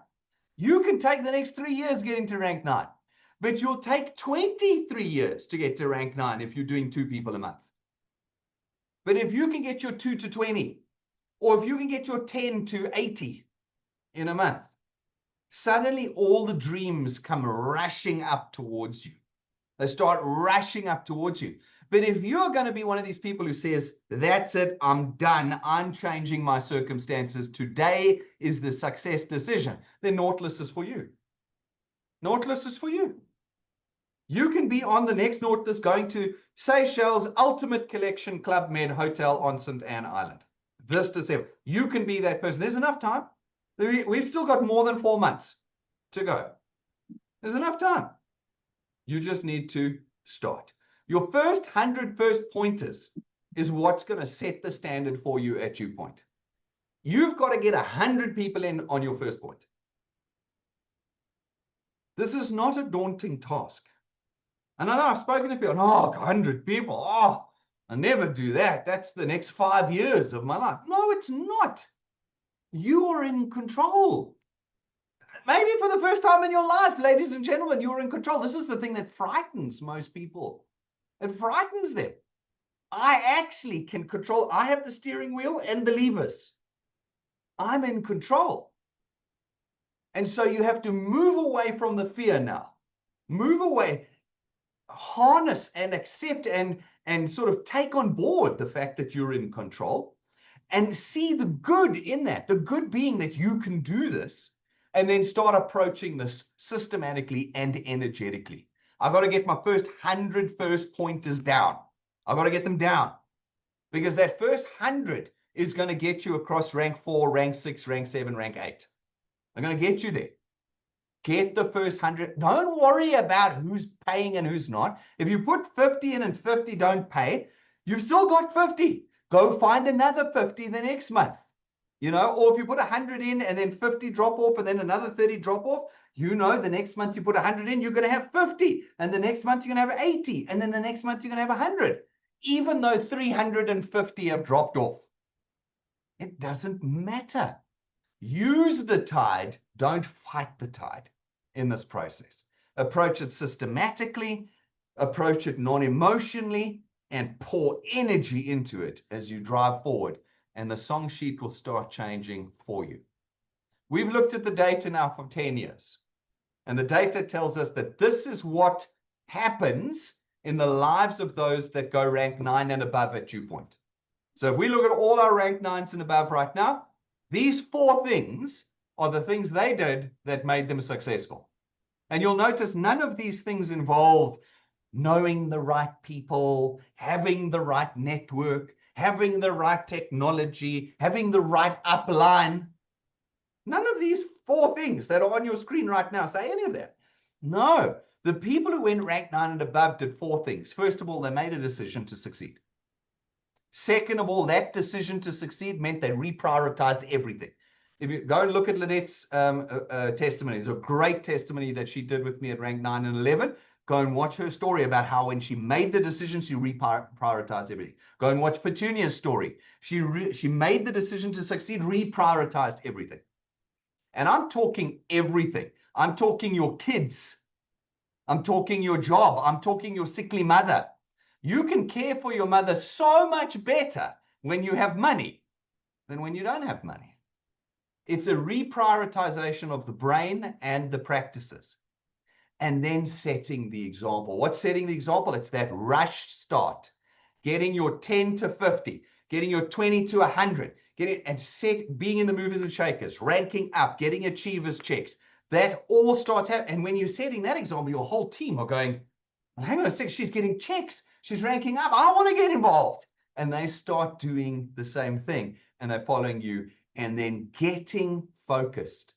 You can take the next 3 years getting to rank 9, but you'll take 23 years to get to rank 9 if you're doing 2 people a month. But if you can get your 2 to 20, or if you can get your 10 to 80 in a month, suddenly all the dreams come rushing up towards you. They start rushing up towards you. But if you're going to be one of these people who says, that's it, I'm done, I'm changing my circumstances, today is the success decision, then Nautilus is for you. Nautilus is for you. You can be on the next Nautilus going to Seychelles Ultimate Collection Club Med Hotel on St. Anne Island this December. You can be that person. There's enough time. We've still got more than 4 months to go. There's enough time. You just need to start. Your first 100 first pointers is what's going to set the standard for you at Dew Point. You've got to get 100 people in on your first point. This is not a daunting task. And I know I've spoken to people, oh, 100 people, oh, I never do that. That's the next 5 years of my life. No, it's not. You are in control. Maybe for the first time in your life, ladies and gentlemen, you're in control. This is the thing that frightens most people. It frightens them. I actually can control. I have the steering wheel and the levers. I'm in control. And so you have to move away from the fear now. Move away, harness and accept and sort of take on board the fact that you're in control and see the good in that, the good being that you can do this, and then start approaching this systematically and energetically. I've got to get my first 100 first pointers down. I've got to get them down because that first 100 is going to get you across rank 4, rank 6, rank 7, rank 8. I'm going to get you there. Get the first 100. Don't worry about who's paying and who's not. If you put 50 in and 50 don't pay, you've still got 50. Go find another 50 the next month. You know, or if you put 100 in and then 50 drop off and then another 30 drop off, you know, the next month you put 100 in, you're going to have 50. And the next month you're going to have 80. And then the next month you're going to have 100. Even though 350 have dropped off. It doesn't matter. Use the tide. Don't fight the tide in this process. Approach it systematically. Approach it non-emotionally. And pour energy into it as you drive forward. And the song sheet will start changing for you. We've looked at the data now for 10 years. And the data tells us that this is what happens in the lives of those that go rank 9 and above at Dew Point. So if we look at all our rank 9s and above right now, these 4 things are the things they did that made them successful. And you'll notice none of these things involve knowing the right people, having the right network, having the right technology, having the right upline. None of these 4 things that are on your screen right now say any of that. No, the people who went rank 9 and above did 4 things. First of all, they made a decision to succeed. Second of all, that decision to succeed meant they reprioritized everything. If you go and look at Lynette's testimony, there's a great testimony that she did with me at rank 9 and 11. Go and watch her story about how when she made the decision, she reprioritized everything. Go and watch Petunia's story. She made the decision to succeed, reprioritized everything. And I'm talking everything. I'm talking your kids. I'm talking your job. I'm talking your sickly mother. You can care for your mother so much better when you have money than when you don't have money. It's a reprioritization of the brain and the practices. And then setting the example. What's setting the example? It's that rush start. Getting your 10 to 50, getting your 20 to 100, being in the movers and shakers, ranking up, getting achievers checks, That all starts happening. And when you're setting that example, your whole team are going, hang on a sec, she's getting checks. She's ranking up. I want to get involved. And they start doing the same thing. And they're following you and then getting focused.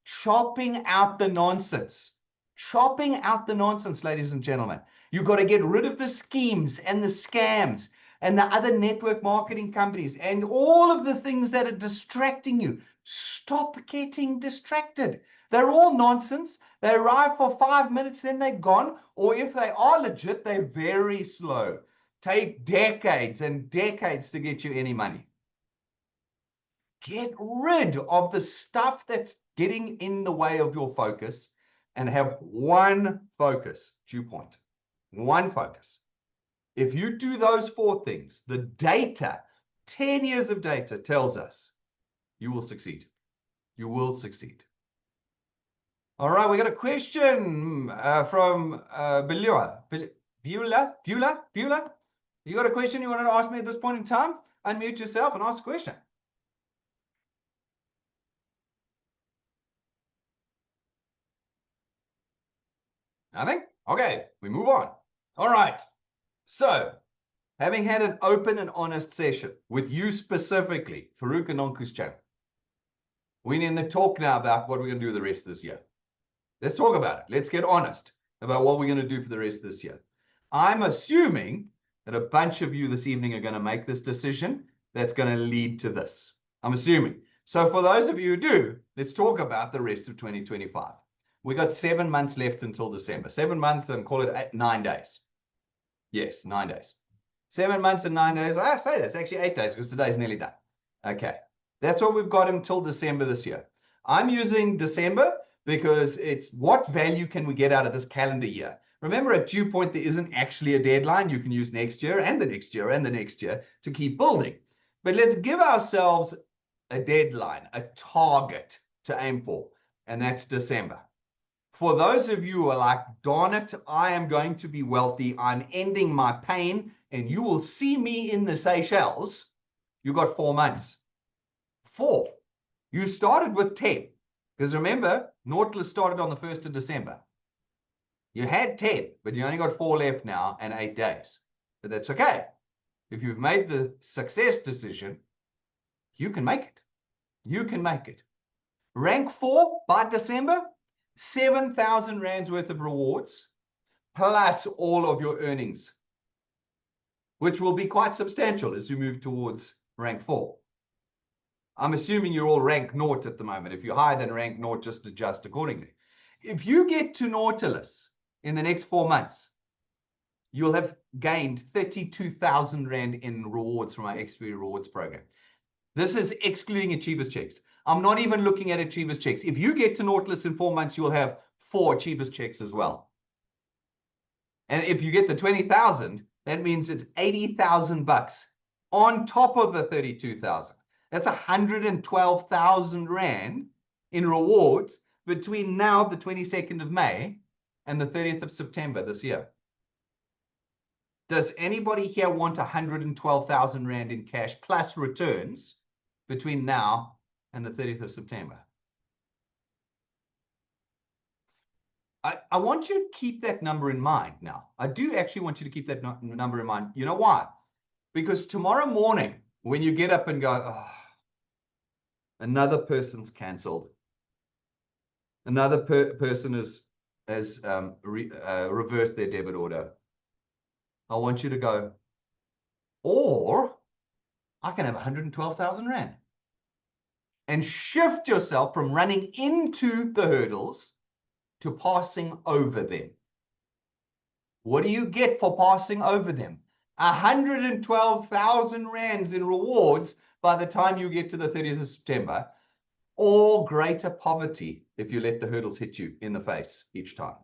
Chopping out the nonsense. Chopping out the nonsense, ladies and gentlemen. You've got to get rid of the schemes and the scams and the other network marketing companies and all of the things that are distracting you. Stop getting distracted. They're all nonsense. They arrive for 5 minutes, then they're gone. Or if they are legit, they're very slow. Take decades and decades to get you any money. Get rid of the stuff that's getting in the way of your focus and have one focus, dew point. One focus. If you do those 4 things, the data, 10 years of data tells us you will succeed. You will succeed. All right, we got a question from Beulah. Beulah? You got a question you wanted to ask me at this point in time? Unmute yourself and ask a question. Nothing? Okay, we move on. All right. So, having had an open and honest session with you specifically, Farouk and Nonku's channel, we need to talk now about what we're going to do the rest of this year. Let's talk about it. Let's get honest about what we're going to do for the rest of this year. I'm assuming that a bunch of you this evening are going to make this decision that's going to lead to this. I'm assuming. So for those of you who do, let's talk about the rest of 2025. We got 7 months left until December. 7 months and call it 9 days. Yes, 9 days. 7 months and 9 days. I say that's actually 8 days because today's nearly done. Okay. That's what we've got until December this year. I'm using December because it's what value can we get out of this calendar year? Remember, at dew point, there isn't actually a deadline. You can use next year and the next year and the next year to keep building. But let's give ourselves a deadline, a target to aim for, and that's December. For those of you who are like, darn it, I am going to be wealthy, I'm ending my pain, and you will see me in the Seychelles, you got 4 months. 4. You started with 10. Because remember, Nautilus started on the 1st of December. You had 10, but you only got 4 left now and 8 days. But that's okay. If you've made the success decision, you can make it. You can make it. Rank 4 by December, 7,000 rands worth of rewards, plus all of your earnings, which will be quite substantial as you move towards rank 4. I'm assuming you're all rank 0 at the moment. If you're higher than rank 0, just adjust accordingly. If you get to Nautilus in the next 4 months, you'll have gained 32,000 Rand in rewards from our XP Rewards program. This is excluding Achievers checks. I'm not even looking at Achievers checks. If you get to Nautilus in 4 months, you'll have 4 Achievers checks as well. And if you get the 20,000, that means it's 80,000 bucks on top of the 32,000. That's 112,000 Rand in rewards between now, the 22nd of May, and the 30th of September this year. Does anybody here want 112,000 Rand in cash plus returns between now and the 30th of September? I want you to keep that number in mind now. I do actually want you to keep that number in mind. You know why? Because tomorrow morning, when you get up and go, oh, another person's cancelled, another person has reversed their debit order, I want you to go, or I can have 112,000 Rand. And shift yourself from running into the hurdles to passing over them. What do you get for passing over them? 112,000 Rands in rewards by the time you get to the 30th of September, or greater poverty if you let the hurdles hit you in the face each time.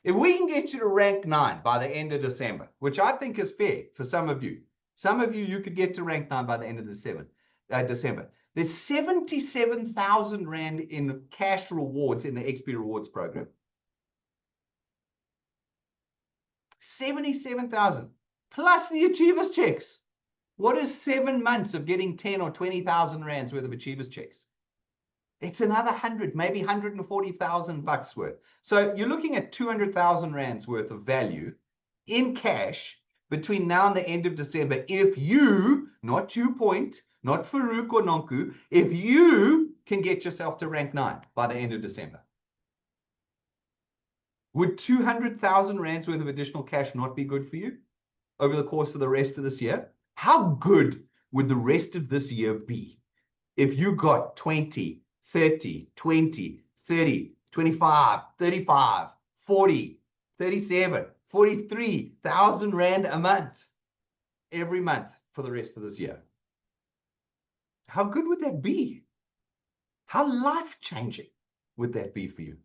If we can get you to rank 9 by the end of December, which I think is fair for some of you, you could get to rank 9 by the end of December. There's 77,000 Rand in cash rewards in the XP Rewards program. 77,000 plus the Achievers checks. What is 7 months of getting 10 or 20,000 Rands worth of Achievers checks? It's another 100, maybe 140,000 bucks worth. So you're looking at 200,000 rands worth of value in cash between now and the end of December. If you, not you Point, not Farouk or Nonku, if you can get yourself to rank 9 by the end of December. Would 200,000 rands worth of additional cash not be good for you over the course of the rest of this year? How good would the rest of this year be if you got 20, 30, 20, 30, 25, 35, 40, 37, 43,000 rand a month every month for the rest of this year? How good would that be? How life-changing would that be for you?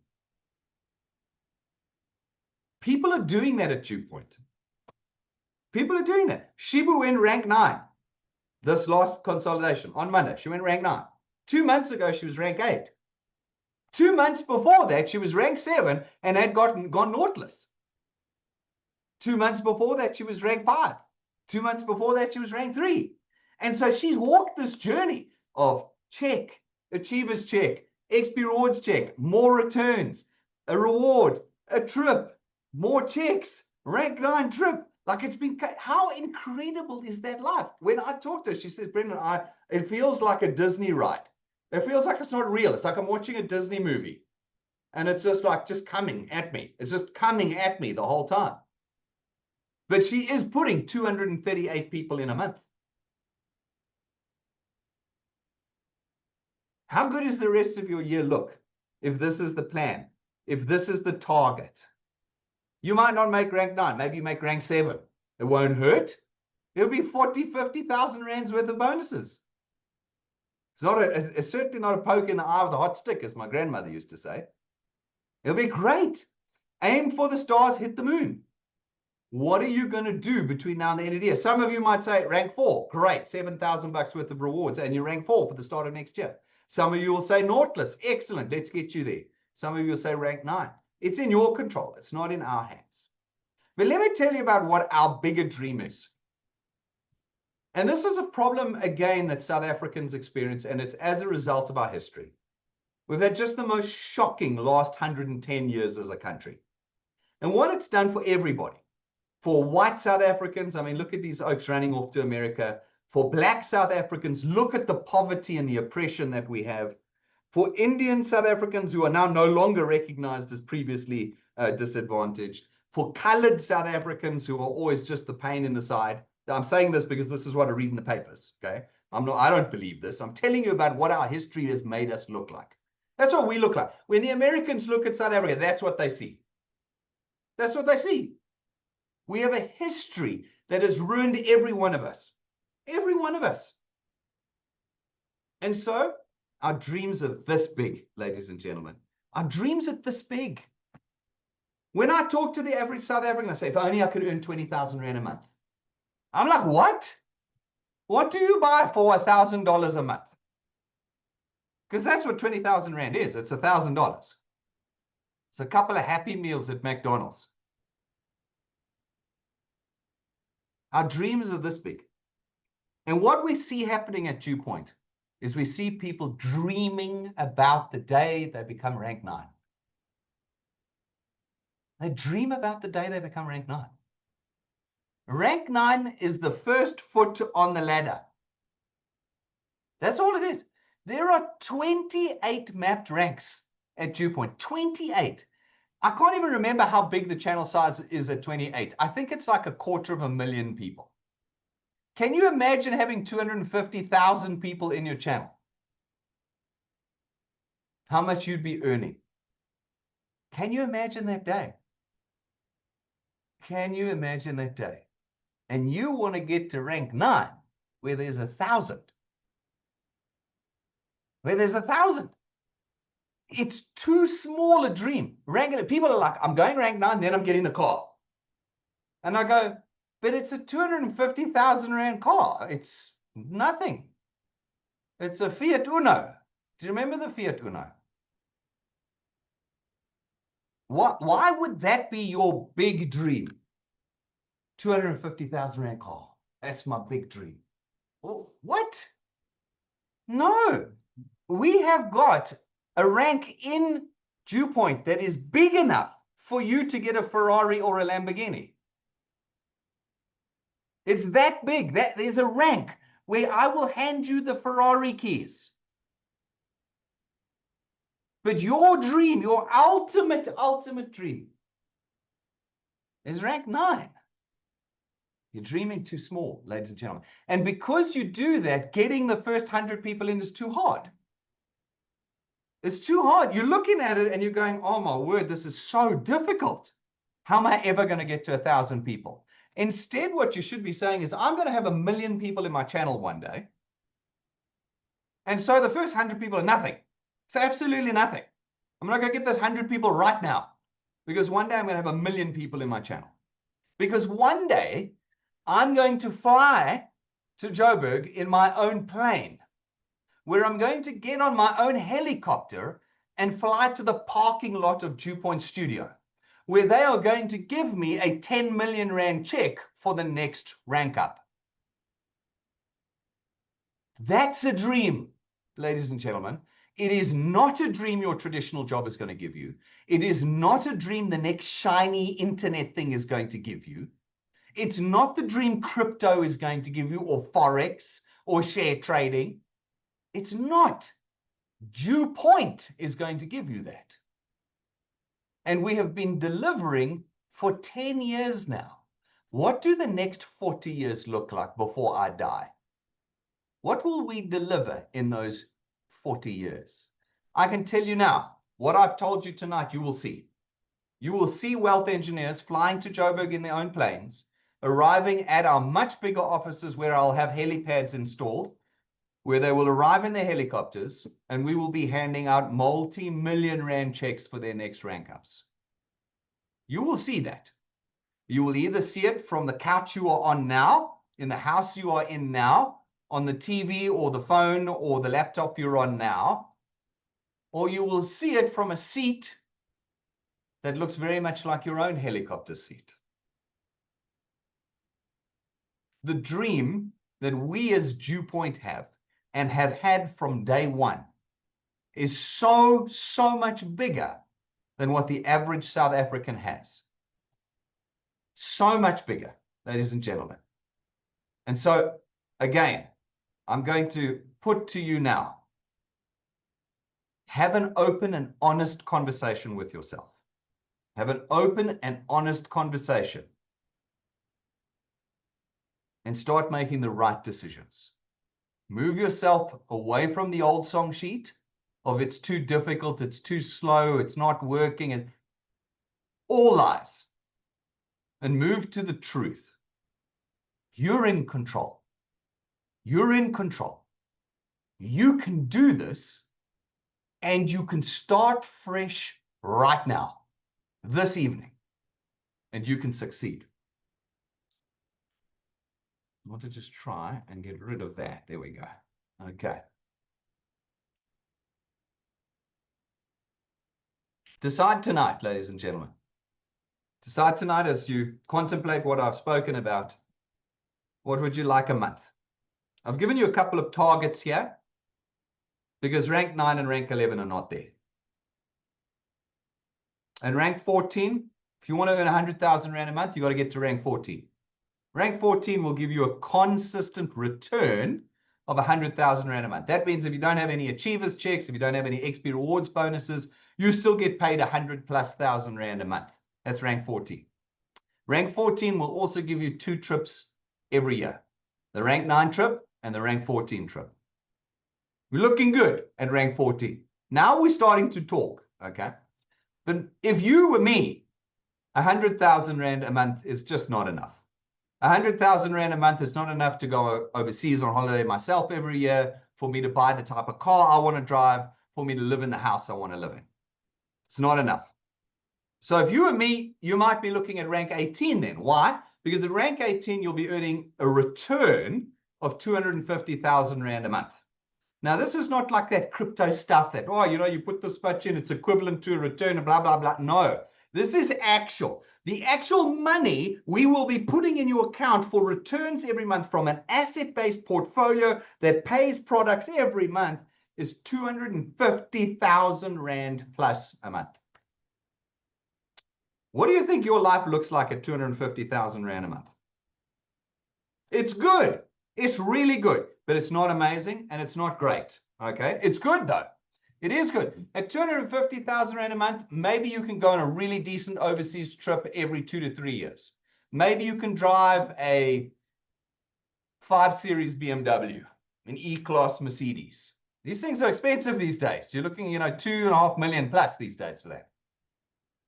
People are doing that at Dew Point. People are doing that. Shibu went rank 9 this last consolidation on Monday. She went rank 9. 2 months ago, she was rank 8. 2 months before that, she was rank 7 and had gone naughtless. 2 months before that, she was rank 5. 2 months before that, she was rank 3. And so she's walked this journey of check, achievers check, XP rewards check, more returns, a reward, a trip, more checks, rank 9 trip. Like, it's been, how incredible is that life? When I talk to her, she says, Brendan, it feels like a Disney ride. It feels like it's not real. It's like I'm watching a Disney movie. And it's just like, just coming at me. It's just coming at me the whole time. But she is putting 238 people in a month. How good is the rest of your year look if this is the plan, if this is the target? You might not make rank 9. Maybe you make rank 7. It won't hurt. It'll be 40, 50,000 rands worth of bonuses. It's certainly not a poke in the eye with a hot stick, as my grandmother used to say. It'll be great. Aim for the stars, hit the moon. What are you going to do between now and the end of the year? Some of you might say rank 4. Great, 7,000 bucks worth of rewards, and you rank 4 for the start of next year. Some of you will say naughtless. Excellent, let's get you there. Some of you will say rank 9. It's in your control. It's not in our hands. But let me tell you about what our bigger dream is. And this is a problem, again, that South Africans experience, and it's as a result of our history. We've had just the most shocking last 110 years as a country. And what it's done for everybody, for white South Africans, I mean, look at these oaks running off to America. For black South Africans, look at the poverty and the oppression that we have. For Indian South Africans who are now no longer recognized as previously disadvantaged. For colored South Africans who are always just the pain in the side. I'm saying this because this is what I read in the papers, okay? I don't believe this. I'm telling you about what our history has made us look like. That's what we look like. When the Americans look at South Africa, that's what they see. That's what they see. We have a history that has ruined every one of us. Every one of us. And so, our dreams are this big, ladies and gentlemen. Our dreams are this big. When I talk to the average South African, I say, if only I could earn 20,000 Rand a month. I'm like, what? What do you buy for $1,000 a month? Because that's what 20,000 Rand is. It's $1,000. It's a couple of Happy Meals at McDonald's. Our dreams are this big. And what we see happening at Dew Point is we see people dreaming about the day they become rank 9. They dream about the day they become rank 9. Rank 9 is the first foot on the ladder. That's all it is. There are 28 mapped ranks at Dew Point. 28. I can't even remember how big the channel size is at 28. I think it's like 250,000 people. Can you imagine having 250,000 people in your channel? How much you'd be earning? Can you imagine that day? Can you imagine that day? And you want to get to rank 9, where there's 1,000. Where there's 1,000. It's too small a dream. People are like, I'm going rank 9, then I'm getting the car. And I go, but it's a 250,000 Rand car. It's nothing. It's a Fiat Uno. Do you remember the Fiat Uno? Why would that be your big dream? 250,000 Rand car. That's my big dream. What? No. We have got a rank in Dew Point that is big enough for you to get a Ferrari or a Lamborghini. It's that big. That there's a rank where I will hand you the Ferrari keys. But your dream, your ultimate dream is rank 9. You're dreaming too small, ladies and gentlemen. And because you do that, getting the first 100 people in is too hard. It's too hard. You're looking at it and you're going, oh my word, this is so difficult. How am I ever going to get to 1,000 people? Instead, what you should be saying is, I'm going to have 1 million people in my channel one day. And so the first 100 people are nothing. It's absolutely nothing. I'm not going to get those 100 people right now, because one day I'm going to have 1 million people in my channel. Because one day I'm going to fly to Joburg in my own plane, where I'm going to get on my own helicopter and fly to the parking lot of Dew Point Studio, where they are going to give me a 10 million rand check for the next rank up. That's a dream, ladies and gentlemen. It is not a dream your traditional job is going to give you. It is not a dream the next shiny internet thing is going to give you. It's not the dream crypto is going to give you, or Forex, or share trading. It's not. Dew Point is going to give you that. And we have been delivering for 10 years now. What do the next 40 years look like before I die? What will we deliver in those 40 years? I can tell you now, what I've told you tonight, you will see. You will see wealth engineers flying to Joburg in their own planes, arriving at our much bigger offices where I'll have helipads installed, where they will arrive in their helicopters, and we will be handing out multi-million rand checks for their next rank ups. You will see that. You will either see it from the couch you are on now, in the house you are in now, on the TV or the phone or the laptop you're on now, or you will see it from a seat that looks very much like your own helicopter seat. The dream that we as Dew Point have, and have had from day one, is so much bigger than what the average South African has. So much bigger, ladies and gentlemen. And so, again, I'm going to put to you now, have an open and honest conversation with yourself. Have an open and honest conversation. And start making the right decisions. Move yourself away from the old song sheet of it's too difficult, it's too slow, it's not working, and all lies. And move to the truth. You're in control. You're in control. You can do this, and you can start fresh right now, this evening, and you can succeed. I want to just try and get rid of that. There we go. Okay. Decide tonight, ladies and gentlemen. Decide tonight as you contemplate what I've spoken about. What would you like a month? I've given you a couple of targets here because rank 9 and rank 11 are not there. And rank 14, if you want to earn 100,000 Rand a month, you got to get to rank 14. Rank 14 will give you a consistent return of 100,000 Rand a month. That means if you don't have any achievers checks, if you don't have any XP rewards bonuses, you still get paid 100,000+ Rand a month. That's rank 14. Rank 14 will also give you 2 trips every year. The rank 9 trip and the rank 14 trip. We're looking good at rank 14. Now we're starting to talk, okay? But if you were me, 100,000 Rand a month is just not enough. 100,000 Rand a month is not enough to go overseas on holiday myself every year, for me to buy the type of car I want to drive, for me to live in the house I want to live in. It's not enough. So if you were me, you might be looking at rank 18 then. Why? Because at rank 18, you'll be earning a return of 250,000 Rand a month. Now, this is not like that crypto stuff that, oh, you know, you put this much in, it's equivalent to a return, blah, blah, blah. No, this is actual. The actual money we will be putting in your account for returns every month from an asset-based portfolio that pays products every month is 250,000 Rand plus a month. What do you think your life looks like at 250,000 Rand a month? It's good. It's really good, but it's not amazing and it's not great. Okay. It's good though. It is good. At 250,000 Rand a month, maybe you can go on a really decent overseas trip every 2 to 3 years. Maybe you can drive a 5 Series BMW, an E-Class Mercedes. These things are expensive these days. You're looking, 2.5 million plus these days for that.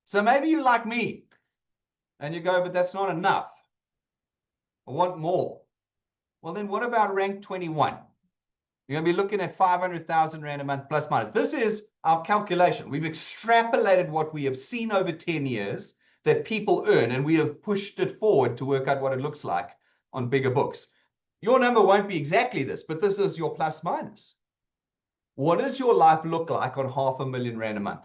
So maybe you like me and you go, but that's not enough. I want more. Well, then what about rank 21? You're going to be looking at 500,000 Rand a month plus minus. This is our calculation. We've extrapolated what we have seen over 10 years that people earn, and we have pushed it forward to work out what it looks like on bigger books. Your number won't be exactly this, but this is your plus minus. What does your life look like on 500,000 Rand a month?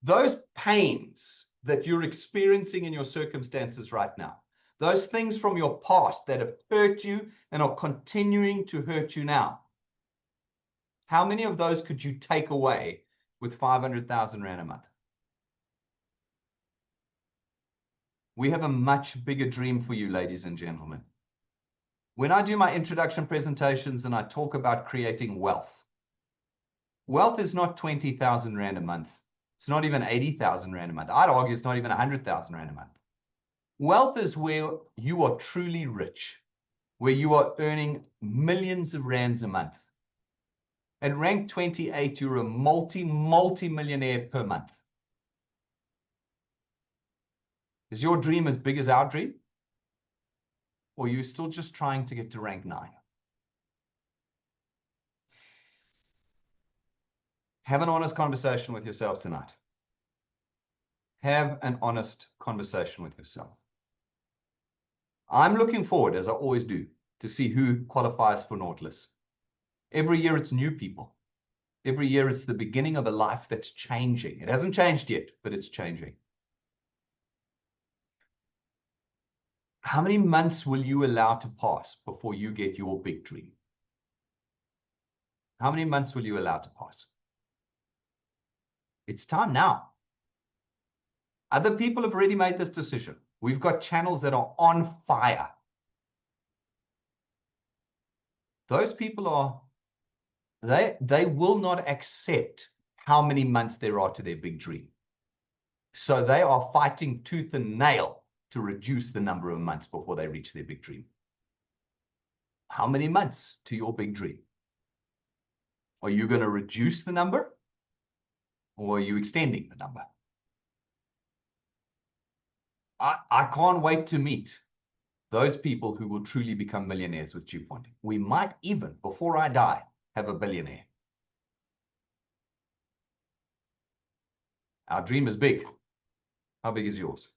Those pains that you're experiencing in your circumstances right now, those things from your past that have hurt you and are continuing to hurt you now, how many of those could you take away with 500,000 Rand a month? We have a much bigger dream for you, ladies and gentlemen. When I do my introduction presentations and I talk about creating wealth, wealth is not 20,000 Rand a month. It's not even 80,000 Rand a month. I'd argue it's not even 100,000 Rand a month. Wealth is where you are truly rich, where you are earning millions of rands a month. At rank 28, you're a multi-millionaire per month. Is your dream as big as our dream? Or are you still just trying to get to rank 9? Have an honest conversation with yourself tonight. Have an honest conversation with yourself. I'm looking forward, as I always do, to see who qualifies for Nautilus. Every year it's new people. Every year it's the beginning of a life that's changing. It hasn't changed yet, but it's changing. How many months will you allow to pass before you get your big dream? How many months will you allow to pass? It's time now. Other people have already made this decision. We've got channels that are on fire. Those people are, they will not accept how many months there are to their big dream. So they are fighting tooth and nail to reduce the number of months before they reach their big dream. How many months to your big dream? Are you going to reduce the number, or are you extending the number? I can't wait to meet those people who will truly become millionaires with DuPont. We might even, before I die, have a billionaire. Our dream is big. How big is yours?